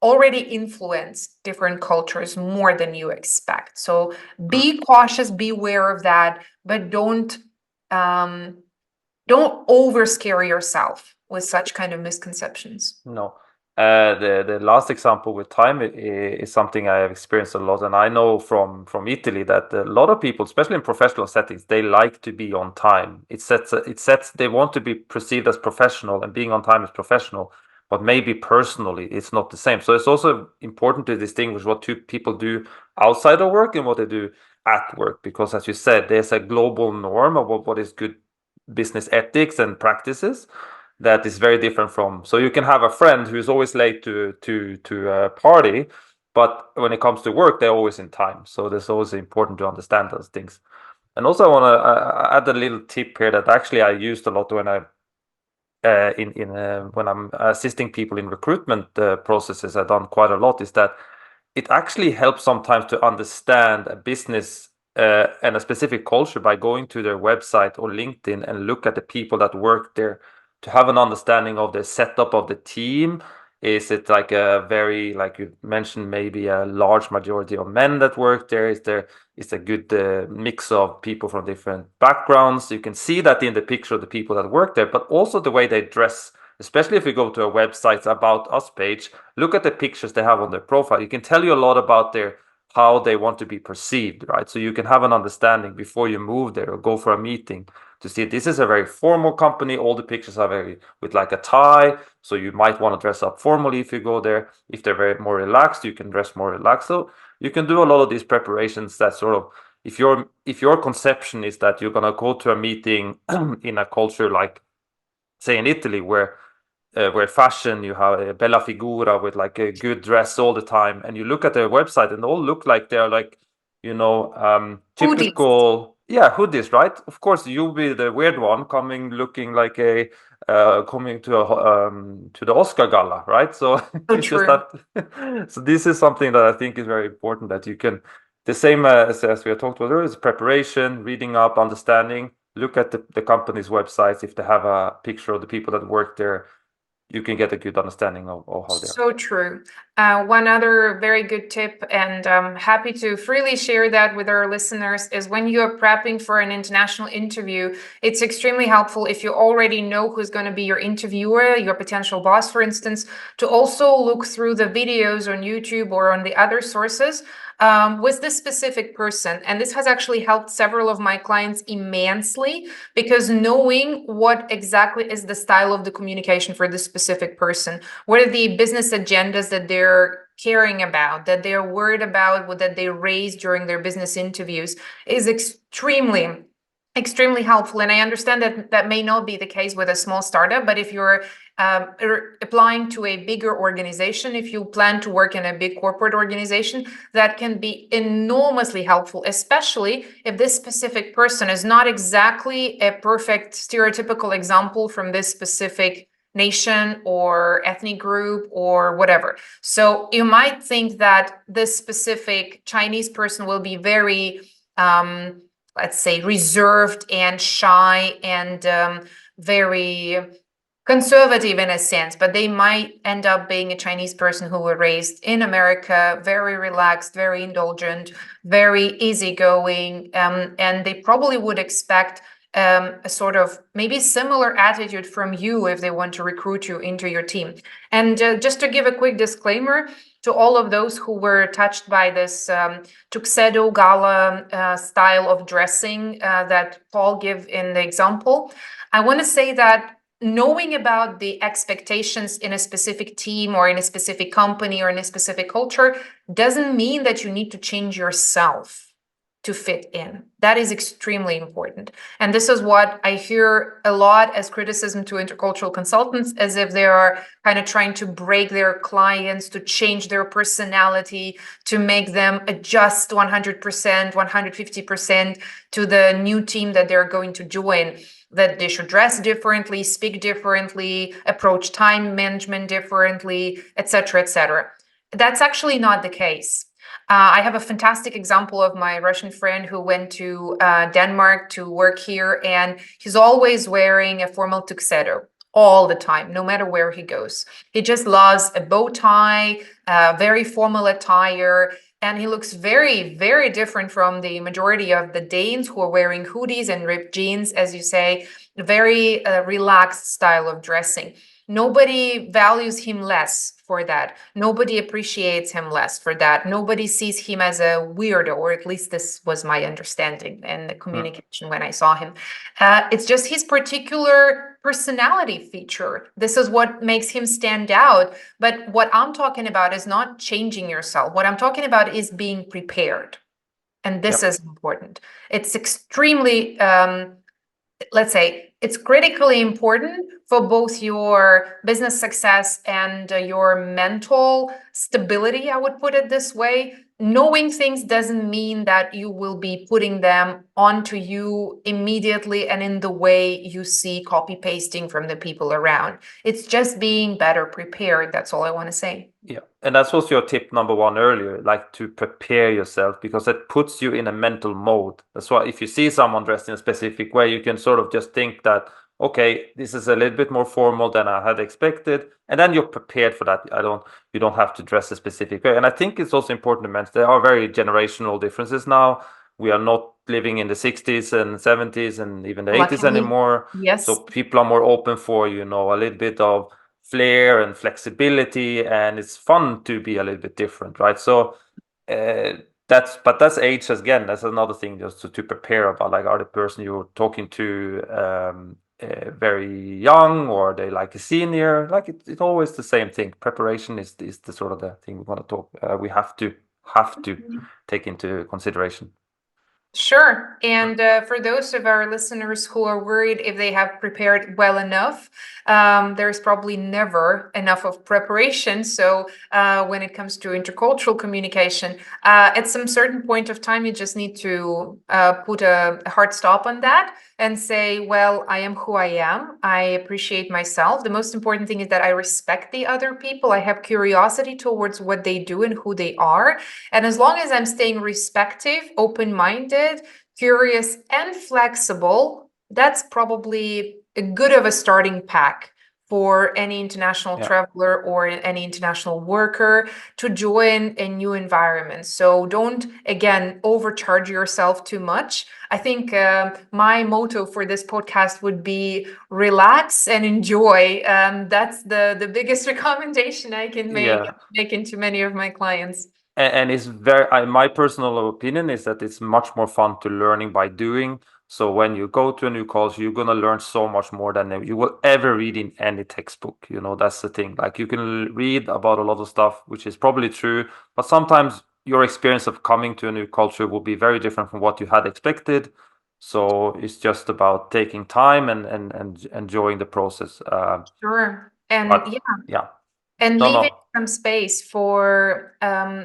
already influenced different cultures more than you expect. So be cautious, be aware of that, but don't over scare yourself with such kind of misconceptions. No. The last example with time is something I have experienced a lot, and I know from Italy that a lot of people, especially in professional settings, they like to be on time. It sets they want to be perceived as professional, and being on time is professional, but maybe personally it's not the same. So it's also important to distinguish what two people do outside of work and what they do at work, because as you said, there's a global norm of what is good business ethics and practices that is very different from. So you can have a friend who's always late to a party, but when it comes to work, they're always in time. So it's always important to understand those things. And also, I want to add a little tip here that actually I used a lot when I when I'm assisting people in recruitment processes. I've done quite a lot. Is that it actually helps sometimes to understand a business and a specific culture by going to their website or LinkedIn and look at the people that work there, to have an understanding of the setup of the team. Is it like a very, like you mentioned, maybe a large majority of men that work there? Is a good mix of people from different backgrounds? You can see that in the picture of the people that work there, but also the way they dress. Especially if you go to a website's About Us page, look at the pictures they have on their profile. You can tell you a lot about how they want to be perceived, right? So you can have an understanding before you move there or go for a meeting to see this is a very formal company. All the pictures are very with like a tie, so you might want to dress up formally if you go there. If they're very more relaxed, you can dress more relaxed. So you can do a lot of these preparations that sort of, if your conception is that you're gonna go to a meeting in a culture like, say, in Italy, where fashion, you have a bella figura with like a good dress all the time, and you look at their website and they all look like they're like, Hoodies. typical, yeah, hoodies, right? Of course, you'll be the weird one coming looking like a coming to the Oscar gala, right? So So you just true. have so this is something that I think is very important, that you can, the same as we have talked about earlier, is preparation, reading up, understanding. Look at the company's websites. If they have a picture of the people that work there, you can get a good understanding of how they are. So true. One other very good tip, and I'm happy to freely share that with our listeners, is when you are prepping for an international interview, it's extremely helpful if you already know who's going to be your interviewer, your potential boss, for instance, to also look through the videos on YouTube or on the other sources with this specific person. And this has actually helped several of my clients immensely, because knowing what exactly is the style of the communication for this specific person, what are the business agendas that they're caring about, that they're worried about, that they raise during their business interviews, is extremely helpful. And I understand that that may not be the case with a small startup, but if you're applying to a bigger organization, if you plan to work in a big corporate organization, that can be enormously helpful, especially if this specific person is not exactly a perfect stereotypical example from this specific nation or ethnic group or whatever. So you might think that this specific Chinese person will be very let's say reserved and shy and very conservative in a sense, but they might end up being a Chinese person who were raised in America, very relaxed, very indulgent, very easygoing, and they probably would expect a sort of maybe similar attitude from you if they want to recruit you into your team. And just to give a quick disclaimer to all of those who were touched by this tuxedo gala style of dressing that Paul gave in the example, I want to say that knowing about the expectations in a specific team or in a specific company or in a specific culture doesn't mean that you need to change yourself to fit in. That is extremely important. And this is what I hear a lot as criticism to intercultural consultants, as if they are kind of trying to break their clients, to change their personality, to make them adjust 100%, 150% to the new team that they're going to join, that they should dress differently, speak differently, approach time management differently, etc., etc. That's actually not the case. I have a fantastic example of my Russian friend who went to Denmark to work here, and he's always wearing a formal tuxedo all the time, no matter where he goes. He just loves a bow tie, very formal attire, and he looks very, very different from the majority of the Danes who are wearing hoodies and ripped jeans, as you say, very relaxed style of dressing. Nobody values him less for that. Nobody appreciates him less for that. Nobody sees him as a weirdo, or at least this was my understanding and the communication when I saw him. It's just his particular personality feature. This is what makes him stand out. But what I'm talking about is not changing yourself. What I'm talking about is being prepared. And this is important. It's extremely let's say it's critically important for both your business success and your mental stability, I would put it this way. Knowing things doesn't mean that you will be putting them onto you immediately and in the way you see copy pasting from the people around. It's just being better prepared. That's all I want to say. Yeah, and that was your tip number one earlier, like to prepare yourself, because it puts you in a mental mode. That's why if you see someone dressed in a specific way, you can sort of just think that, okay, this is a little bit more formal than I had expected, and then you're prepared for that. You don't have to dress a specific way. And I think it's also important to mention there are very generational differences now. We are not living in the 60s and 70s and even the 80s anymore. Yes. So people are more open for, a little bit of flair and flexibility, and it's fun to be a little bit different, right? So that's age again. That's another thing just to prepare about, like, are the person you're talking to very young, or are they like a senior? Like it's always the same thing. Preparation is the sort of the thing we want to talk. We have to take into consideration. Sure. And for those of our listeners who are worried if they have prepared well enough, there's probably never enough of preparation. So when it comes to intercultural communication, at some certain point of time, you just need to put a hard stop on that and say, well, I am who I am. I appreciate myself. The most important thing is that I respect the other people. I have curiosity towards what they do and who they are. And as long as I'm staying respectful, open-minded, curious, and flexible, that's probably a good of a starting pack for any international traveler or any international worker to join a new environment. So don't, again, overcharge yourself too much. I think my motto for this podcast would be relax and enjoy. That's the biggest recommendation I can make into many of my clients. And it's my personal opinion is that it's much more fun to learning by doing. So when you go to a new culture, you're gonna learn so much more than you will ever read in any textbook. That's the thing. Like you can read about a lot of stuff, which is probably true, but sometimes your experience of coming to a new culture will be very different from what you had expected. So it's just about taking time and enjoying the process. Sure. And yeah. And leaving some space for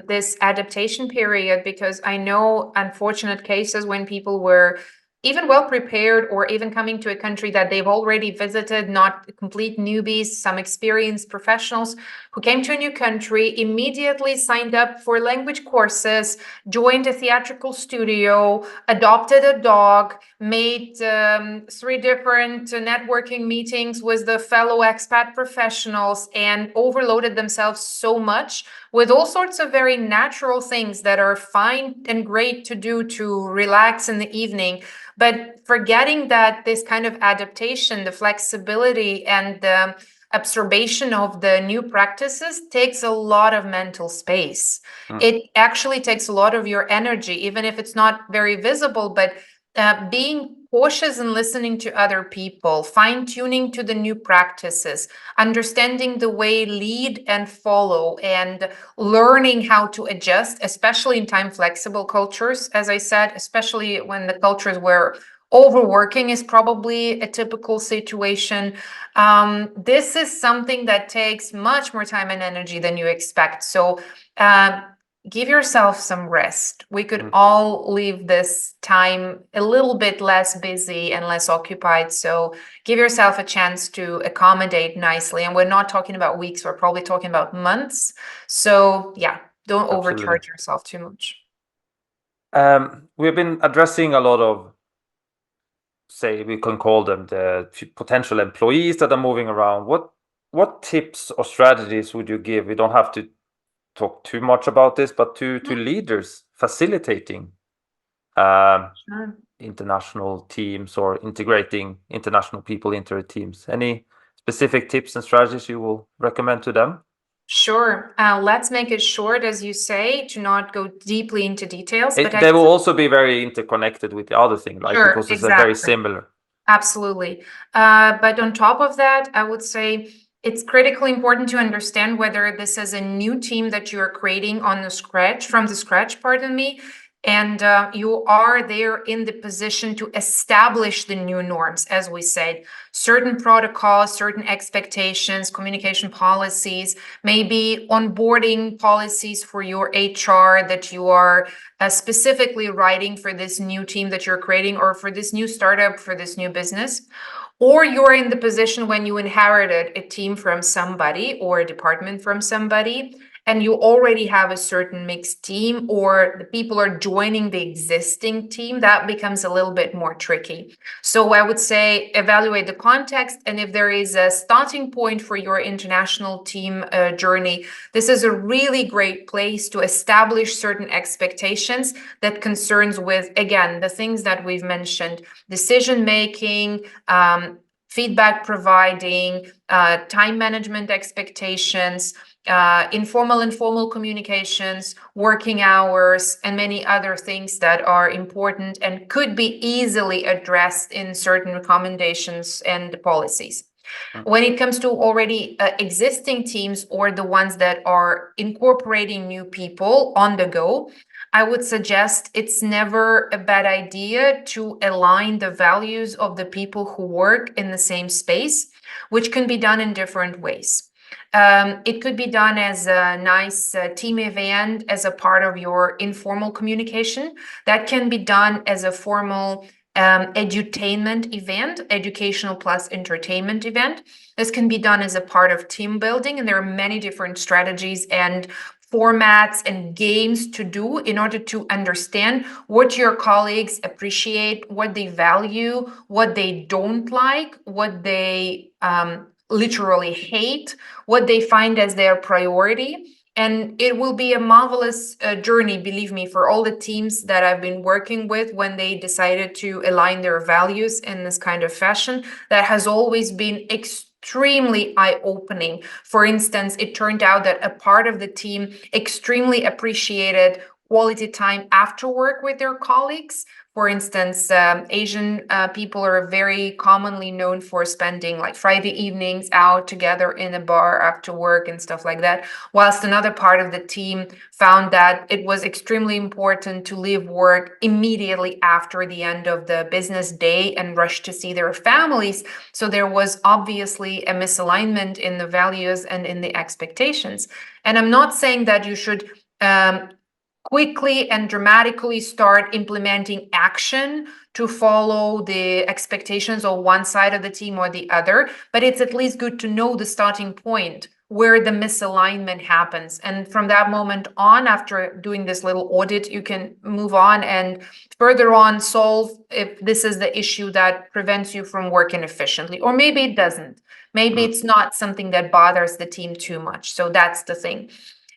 this adaptation period, because I know unfortunate cases when people were even well prepared or even coming to a country that they've already visited, not complete newbies, some experienced professionals who came to a new country, immediately signed up for language courses, joined a theatrical studio, adopted a dog, made 3 different networking meetings with the fellow expat professionals, and overloaded themselves so much with all sorts of very natural things that are fine and great to do to relax in the evening, but forgetting that this kind of adaptation, the flexibility and the absorption of the new practices takes a lot of mental space. It actually takes a lot of your energy, even if it's not very visible, but being cautious and listening to other people, fine-tuning to the new practices, understanding the way lead and follow, and learning how to adjust, especially in time-flexible cultures, as I said, especially when the cultures where overworking is probably a typical situation. This is something that takes much more time and energy than you expect. So give yourself some rest. We could all leave this time a little bit less busy and less occupied. So give yourself a chance to accommodate nicely. And we're not talking about weeks, we're probably talking about months. So yeah, don't overcharge yourself too much. We've been addressing a lot of, say, we can call them the potential employees that are moving around. What tips or strategies would you give? We don't have to talk too much about this, but to leaders facilitating international teams or integrating international people into their teams. Any specific tips and strategies you will recommend to them? Sure. Let's make it short, as you say, to not go deeply into details. But they will also be very interconnected with the other thing, right? Sure, because it's very similar. Absolutely. But on top of that, I would say it's critically important to understand whether this is a new team that you are creating from the scratch, pardon me, and you are there in the position to establish the new norms, as we said, certain protocols, certain expectations, communication policies, maybe onboarding policies for your HR that you are specifically writing for this new team that you're creating, or for this new startup, for this new business. Or you're in the position when you inherited a team from somebody or a department from somebody, and you already have a certain mixed team, or the people are joining the existing team. That becomes a little bit more tricky. So I would say evaluate the context, and if there is a starting point for your international team journey, this is a really great place to establish certain expectations that concerns with, again, the things that we've mentioned: decision making, feedback providing, time management expectations, informal and formal communications, working hours, and many other things that are important and could be easily addressed in certain recommendations and policies. When it comes to already existing teams, or the ones that are incorporating new people on the go, I would suggest it's never a bad idea to align the values of the people who work in the same space, which can be done in different ways. It could be done as a nice team event, as a part of your informal communication. That can be done as a formal edutainment event, educational plus entertainment event. This can be done as a part of team building, and there are many different strategies and formats and games to do in order to understand what your colleagues appreciate, what they value, what they don't like, what they literally hate, what they find as their priority. And it will be a marvelous journey, believe me, for all the teams that I've been working with when they decided to align their values in this kind of fashion. That has always been extremely eye-opening. For instance, it turned out that a part of the team extremely appreciated quality time after work with their colleagues. For instance, Asian people are very commonly known for spending like Friday evenings out together in a bar after work and stuff like that, whilst another part of the team found that it was extremely important to leave work immediately after the end of the business day and rush to see their families. So there was obviously a misalignment in the values and in the expectations. And I'm not saying that you should quickly and dramatically start implementing action to follow the expectations of one side of the team or the other, but it's at least good to know the starting point where the misalignment happens. And from that moment on, after doing this little audit, you can move on and further on solve if this is the issue that prevents you from working efficiently. Or maybe it doesn't. Maybe it's not something that bothers the team too much. So that's the thing.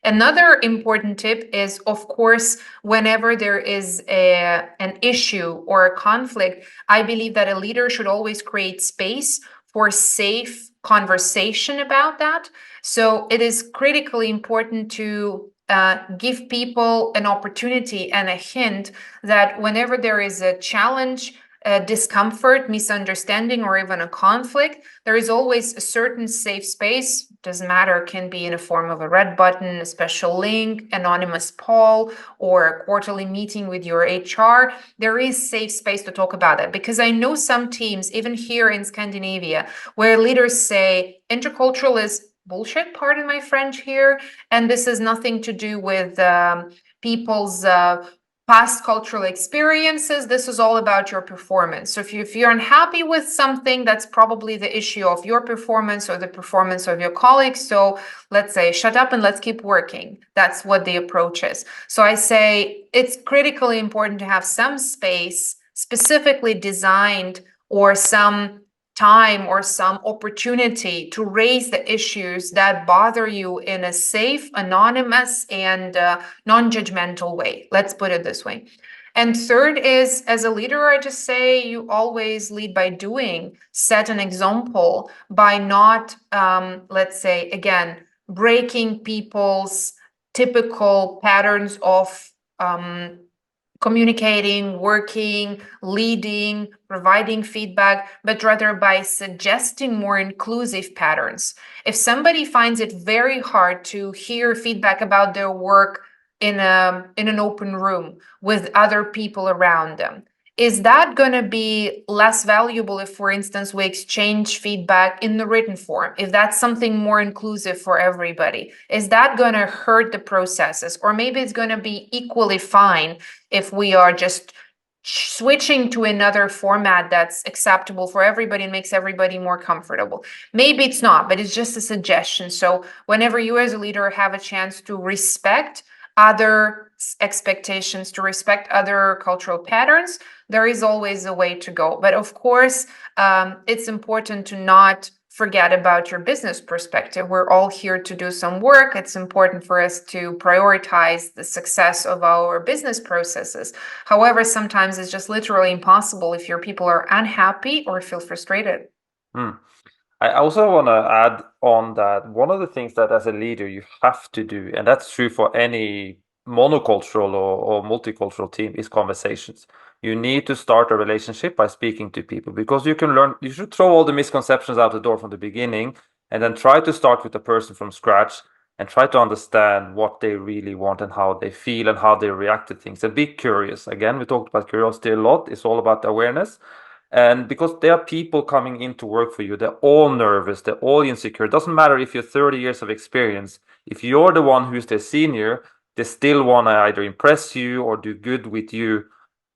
Another important tip is, of course, whenever there is an issue or a conflict, I believe that a leader should always create space for safe conversation about that. So it is critically important to give people an opportunity and a hint that whenever there is a challenge, discomfort, misunderstanding, or even a conflict, there is always a certain safe space. Doesn't matter, can be in a form of a red button, a special link, anonymous poll, or a quarterly meeting with your HR. There is safe space to talk about it, because I know some teams, even here in Scandinavia, where leaders say intercultural is bullshit, pardon my French here, and this has nothing to do with people's past cultural experiences. This is all about your performance. So if you're unhappy with something, that's probably the issue of your performance or the performance of your colleagues. So let's say, shut up and let's keep working. That's what the approach is. So I say it's critically important to have some space specifically designed, or some time or some opportunity to raise the issues that bother you in a safe, anonymous, and non-judgmental way. Let's put it this way. And third is, as a leader, I just say you always lead by doing. Set an example by not, let's say, again, breaking people's typical patterns of communicating, working, leading, providing feedback, but rather by suggesting more inclusive patterns. If somebody finds it very hard to hear feedback about their work in an open room with other people around them, is that going to be less valuable if, for instance, we exchange feedback in the written form? If that's something more inclusive for everybody, is that going to hurt the processes? Or maybe it's going to be equally fine if we are just switching to another format that's acceptable for everybody and makes everybody more comfortable. Maybe it's not, but it's just a suggestion. So whenever you as a leader have a chance to respect other expectations, to respect other cultural patterns, there is always a way to go. But of course, it's important to not forget about your business perspective. We're all here to do some work. It's important for us to prioritize the success of our business processes. However, sometimes it's just literally impossible if your people are unhappy or feel frustrated. I also want to add on that one of the things that as a leader you have to do, and that's true for any monocultural or multicultural team, is conversations. You need to start a relationship by speaking to people, because you can learn, you should throw all the misconceptions out the door from the beginning and then try to start with the person from scratch and try to understand what they really want and how they feel and how they react to things, and be curious. Again, we talked about curiosity a lot. It's all about awareness. And because there are people coming in to work for you, they're all nervous, they're all insecure. It doesn't matter if you're 30 years of experience. If you're the one who's their senior, they still want to either impress you or do good with you.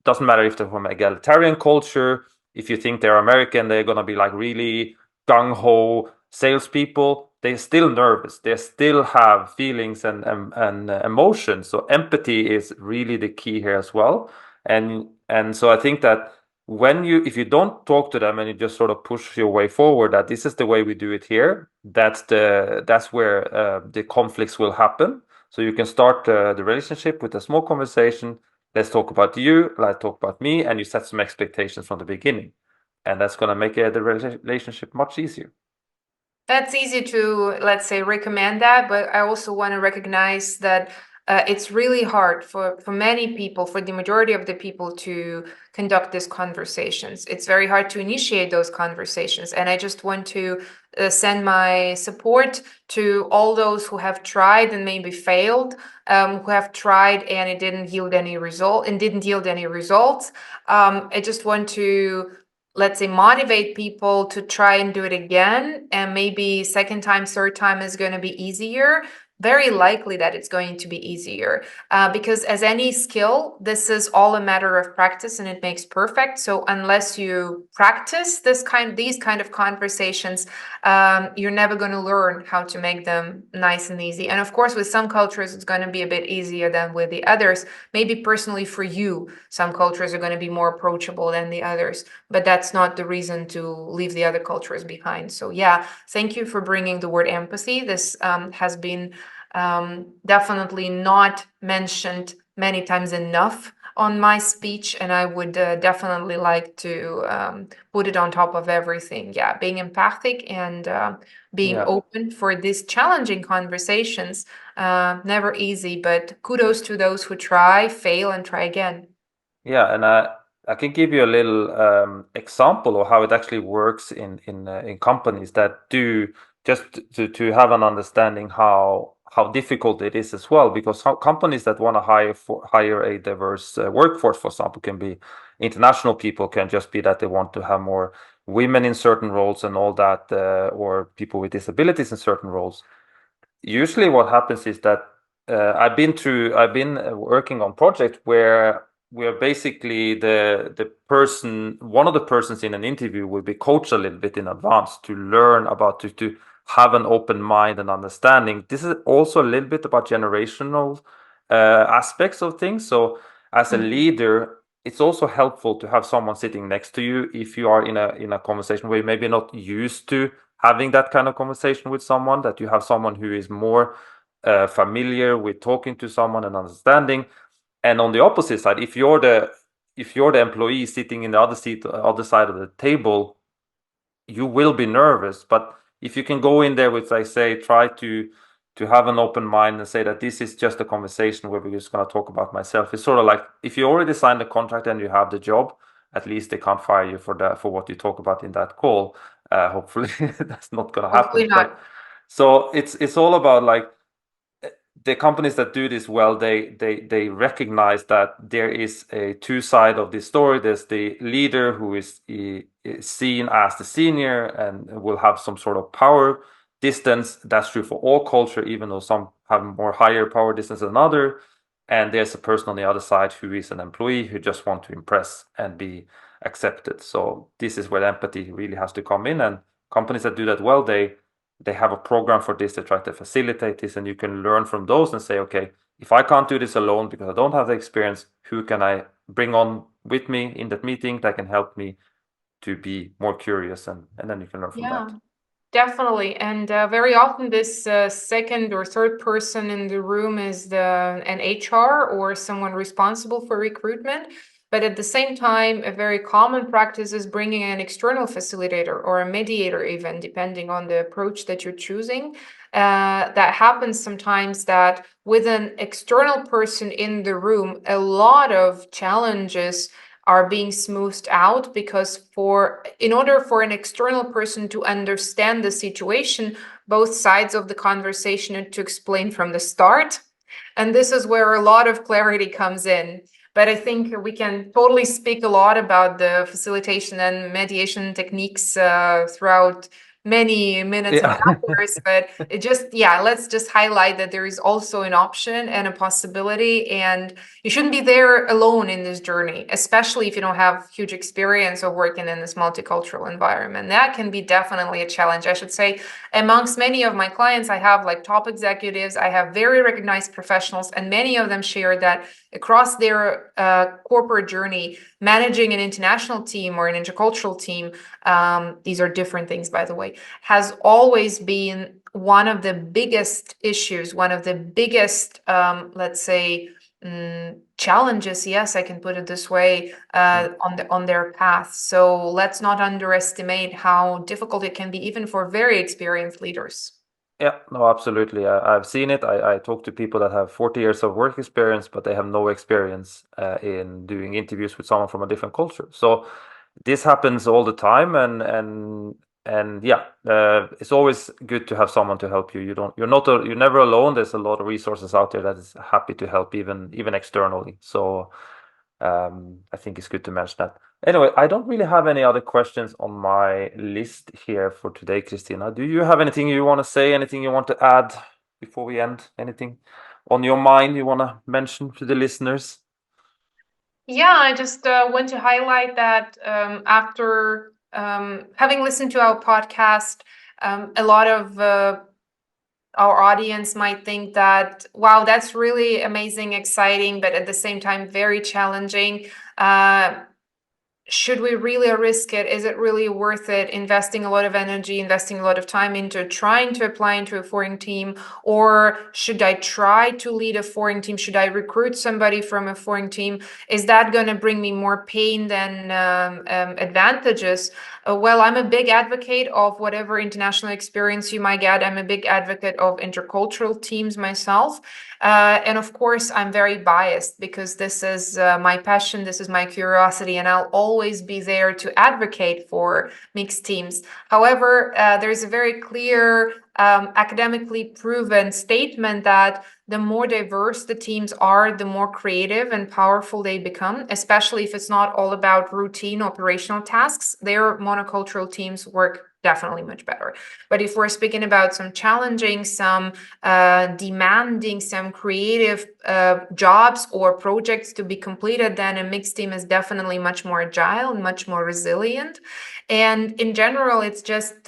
Doesn't matter if they're from egalitarian culture. If you think they're American, they're going to be like really gung-ho salespeople. They're still nervous. They still have feelings and emotions. So empathy is really the key here as well. And so I think that if you don't talk to them and you just sort of push your way forward, that this is the way we do it here, that's where the conflicts will happen. So you can start the relationship with a small conversation. Let's talk about you, let's talk about me, and you set some expectations from the beginning, and that's going to make the relationship much easier. That's easy to, let's say, recommend that, but I also want to recognize that it's really hard for many people, for the majority of the people, to conduct these conversations. It's very hard to initiate those conversations. And I just want to send my support to all those who have tried and maybe failed, who have tried and it didn't yield any result and didn't yield any results. I just want to, let's say, motivate people to try and do it again, and maybe second time, third time is going to be easier. Very likely that it's going to be easier, because as any skill, this is all a matter of practice, and it makes perfect. So unless you practice these kind of conversations, you're never going to learn how to make them nice and easy. And of course, with some cultures, it's going to be a bit easier than with the others. Maybe personally for you, some cultures are going to be more approachable than the others, but that's not the reason to leave the other cultures behind. So yeah, thank you for bringing the word empathy. This has been definitely not mentioned many times enough on my speech, and I would definitely like to put it on top of everything. Yeah, being empathic and being Yeah. open for these challenging conversations. Never easy, but kudos to those who try, fail, and try again. Yeah, and I can give you a little example of how it actually works in companies that do, just to have an understanding how difficult it is as well. Because companies that want to hire a diverse workforce, for example, can be international people, can just be that they want to have more women in certain roles and all that, or people with disabilities in certain roles. Usually what happens is that I've been working on projects where basically the person, one of the persons in an interview will be coached a little bit in advance to learn about, to have an open mind and understanding. This is also a little bit about generational aspects of things. So as a Mhm. leader, it's also helpful to have someone sitting next to you if you are in a conversation where you maybe not used to having that kind of conversation with someone, that you have someone who is more familiar with talking to someone and understanding. And on the opposite side, if you're the employee sitting in the other side of the table, you will be nervous. But if you can go in there with, I say, try to have an open mind and say that this is just a conversation where we're just going to talk about myself. It's sort of like if you already signed the contract and you have the job, at least they can't fire you for that, for what you talk about in that call. Hopefully, that's not going to happen. Hopefully But not. so it's all about like the companies that do this well, they recognize that there is a two side of this story. There's the leader who is seen as the senior and will have some sort of power distance. That's true for all culture, even though some have more higher power distance than other. And there's a person on the other side who is an employee who just want to impress and be accepted. So this is where empathy really has to come in. And companies that do that well, they have a program for this. They try to facilitate this, and you can learn from those and say, okay, if I can't do this alone because I don't have the experience, who can I bring on with me in that meeting that can help me to be more curious, and then you can learn from Yeah. that. Definitely, and very often this second or third person in the room is an HR or someone responsible for recruitment. But at the same time, a very common practice is bringing an external facilitator or a mediator, even depending on the approach that you're choosing. That happens sometimes that with an external person in the room, a lot of challenges are being smoothed out because in order for an external person to understand the situation, both sides of the conversation and to explain from the start. And this is where a lot of clarity comes in. But I think we can totally speak a lot about the facilitation and mediation techniques throughout many minutes and Yeah. hours. But let's just highlight that there is also an option and a possibility. And you shouldn't be there alone in this journey, especially if you don't have huge experience of working in this multicultural environment. That can be definitely a challenge. I should say, amongst many of my clients, I have like top executives, I have very recognized professionals, and many of them share that across their corporate journey, managing an international team or an intercultural team, these are different things, by the way, has always been one of the biggest issues, one of the biggest, let's say, challenges, yes, I can put it this way, on their path. So let's not underestimate how difficult it can be, even for very experienced leaders. Yeah, no, absolutely. I've seen it. I talk to people that have 40 years of work experience, but they have no experience in doing interviews with someone from a different culture. So this happens all the time, and yeah, it's always good to have someone to help you. You're never alone. There's a lot of resources out there that is happy to help, even externally. So I think it's good to mention that. Anyway, I don't really have any other questions on my list here for today, Kristina. Do you have anything you want to say? Anything you want to add before we end? Anything on your mind you want to mention to the listeners? Yeah, I just want to highlight that after having listened to our podcast, a lot of our audience might think that, wow, that's really amazing, exciting, but at the same time, very challenging. Uh, should we really risk it? Is it really worth it, investing a lot of energy, investing a lot of time into trying to apply into a foreign team? Or should I try to lead a foreign team? Should I recruit somebody from a foreign team? Is that going to bring me more pain than advantages? Well, I'm a big advocate of whatever international experience you might get. I'm a big advocate of intercultural teams myself. And of course, I'm very biased because this is my passion, this is my curiosity, and I'll always be there to advocate for mixed teams. However, there's a very clear, academically proven statement that the more diverse the teams are, the more creative and powerful they become, especially if it's not all about routine operational tasks. Their monocultural teams work definitely much better. But if we're speaking about some challenging, some demanding, some creative jobs or projects to be completed, then a mixed team is definitely much more agile and much more resilient. And in general, it's just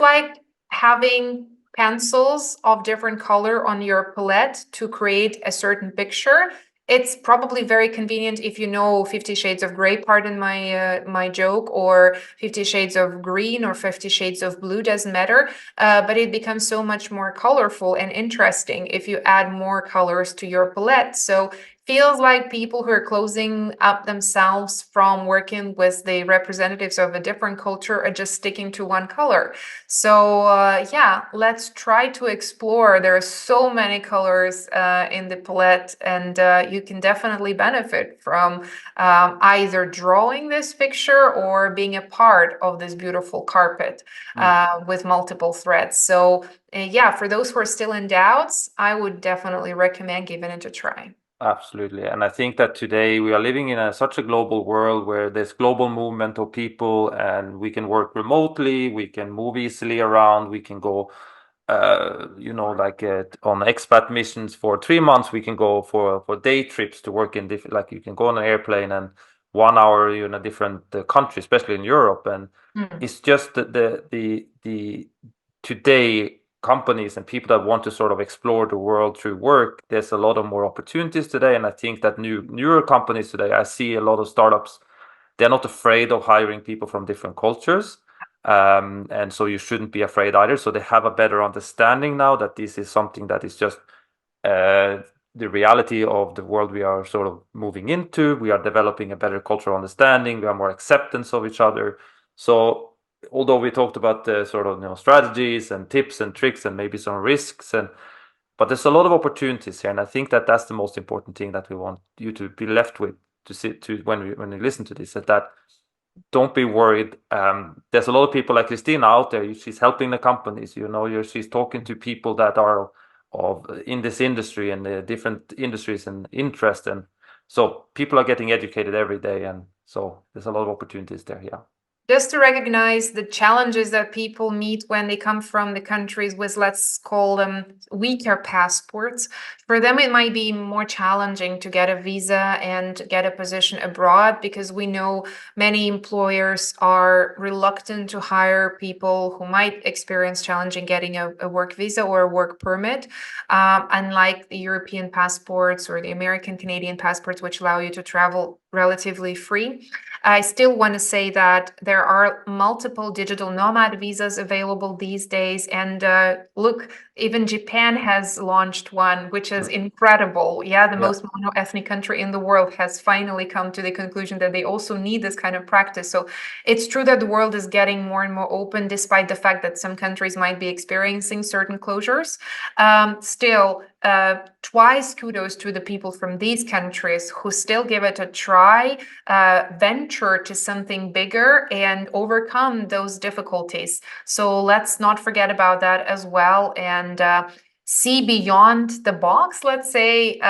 like having pencils of different color on your palette to create a certain picture. It's probably very convenient if you know 50 Shades of Grey, pardon my joke, or 50 Shades of Green or 50 Shades of Blue, doesn't matter. But it becomes so much more colorful and interesting if you add more colors to your palette. So feels like people who are closing up themselves from working with the representatives of a different culture are just sticking to one color. So yeah, let's try to explore. There are so many colors in the palette, and you can definitely benefit from either drawing this picture or being a part of this beautiful carpet with multiple threads. So yeah, for those who are still in doubts, I would definitely recommend giving it a try. Absolutely. And I think that today we are living in such a global world where there's global movement of people and we can work remotely, we can move easily around, we can go, like on expat missions for 3 months, we can go for day trips to work in different, like you can go on an airplane and 1 hour, you're in a different country, especially in Europe. And Mm. it's just the today companies and people that want to sort of explore the world through work, there's a lot of more opportunities today. And I think that newer companies today, I see a lot of startups, they're not afraid of hiring people from different cultures. And so you shouldn't be afraid either. So they have a better understanding now that this is something that is just uh, the reality of the world we are sort of moving into. We are developing a better cultural understanding. We have more acceptance of each other. So although we talked about the sort of strategies and tips and tricks and maybe some risks, but there's a lot of opportunities here, and I think that that's the most important thing that we want you to be left with to see to when you listen to this, that don't be worried. There's a lot of people like Kristina out there. She's helping the companies. She's talking to people that are of in this industry and the different industries and interest, and so people are getting educated every day, and so there's a lot of opportunities there. Yeah. Just to recognize the challenges that people meet when they come from the countries with, let's call them, weaker passports. For them, it might be more challenging to get a visa and get a position abroad because we know many employers are reluctant to hire people who might experience challenging getting a work visa or a work permit, unlike the European passports or the American Canadian passports, which allow you to travel relatively free. I still want to say that there are multiple digital nomad visas available these days. And look, even Japan has launched one, which is incredible. Yeah, the Yeah. most mono-ethnic country in the world has finally come to the conclusion that they also need this kind of practice. So it's true that the world is getting more and more open, despite the fact that some countries might be experiencing certain closures. Still, twice kudos to the people from these countries who still give it a try, venture to something bigger and overcome those difficulties. So let's not forget about that as well, and see beyond the box, let's say,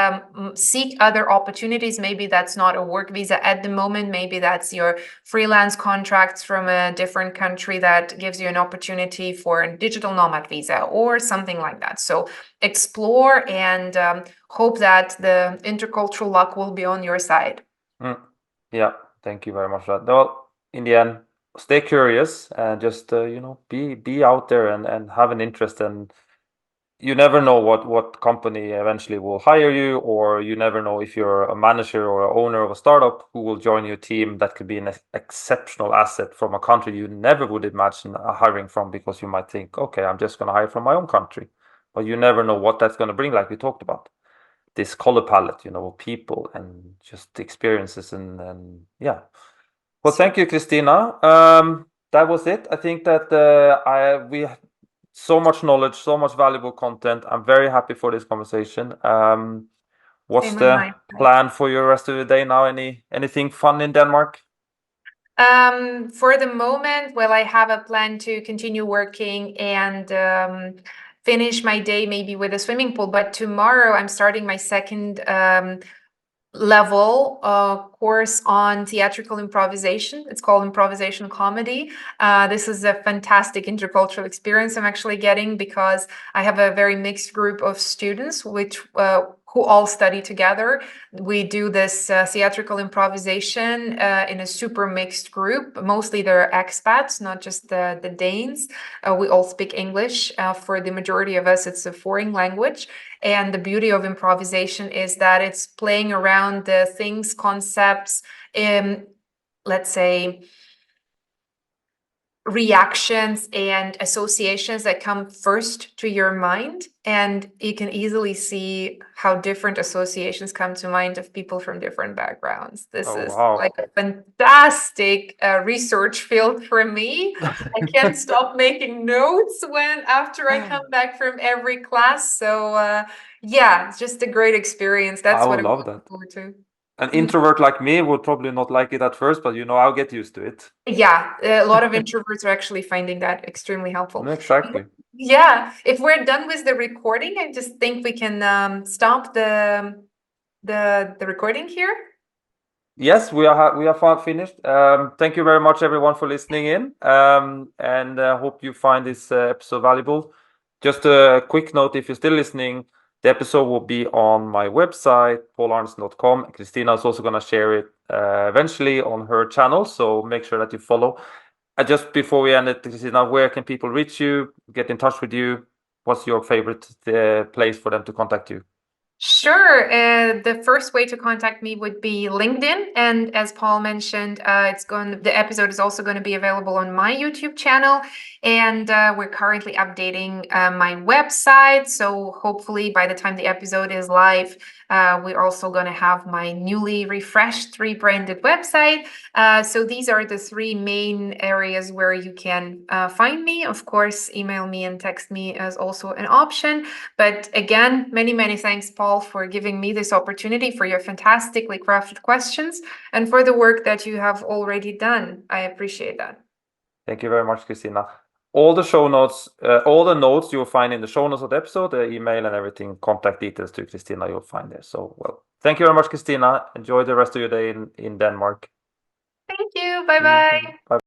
seek other opportunities. Maybe that's not a work visa at the moment. Maybe that's your freelance contracts from a different country that gives you an opportunity for a digital nomad visa or something like that. So explore and hope that the intercultural luck will be on your side. Mm. Yeah, thank you very much for that. Well, in the end, stay curious and just be out there and have an interest, and you never know what company eventually will hire you, or you never know if you're a manager or a owner of a startup who will join your team that could be an exceptional asset from a country you never would imagine hiring from, because you might think, okay, I'm just going to hire from my own country. But you never know what that's going to bring, like we talked about. This color palette, of people and just experiences and yeah. Well, thank you, Kristina. That was it. I think that we so much knowledge, so much valuable content. I'm very happy for this conversation. What's Same on the my side. plan for your rest of the day now? Anything fun in Denmark? For the moment, well, I have a plan to continue working and finish my day maybe with a swimming pool. But tomorrow I'm starting my second level course on theatrical improvisation. It's called improvisation comedy. This is a fantastic intercultural experience I'm actually getting, because I have a very mixed group of students who all study together. We do this theatrical improvisation in a super mixed group. Mostly they're expats, not just the Danes. We all speak English. For the majority of us, it's a foreign language. And the beauty of improvisation is that it's playing around the things, concepts, let's say, reactions and associations that come first to your mind. And you can easily see how different associations come to mind of people from different backgrounds. This Oh, is wow. like a fantastic research field for me. I can't stop making notes after I come back from every class. So yeah, it's just a great experience. I That's what would I'm love looking that. forward to. An Mhm. introvert like me would probably not like it at first, but I'll get used to it. Yeah, a lot of introverts are actually finding that extremely helpful. Exactly. Yeah, if we're done with the recording, I just think we can stop the recording here. Yes, we are finished. Thank you very much, everyone, for listening in, and hope you find this episode valuable. Just a quick note: if you're still listening, the episode will be on my website, paularnesen.com. Kristina is also going to share it eventually on her channel, so make sure that you follow. Just before we end it, Kristina, where can people reach you, get in touch with you? What's your favorite place for them to contact you? Sure. The first way to contact me would be LinkedIn, and as Paul mentioned, the episode is also going to be available on my YouTube channel, and we're currently updating my website. So hopefully, by the time the episode is live, we're also going to have my newly refreshed, rebranded website. So these are the three main areas where you can find me. Of course, email me and text me is also an option. But again, many, many thanks, Paul, for giving me this opportunity, for your fantastically crafted questions, and for the work that you have already done. I appreciate that. Thank you very much, Kristina. All the show notes, all the notes you'll find in the show notes of the episode, the email and everything, contact details to Kristina, you'll find there. So, well, thank you very much, Kristina. Enjoy the rest of your day in Denmark. Thank you. Bye You too. bye. Bye.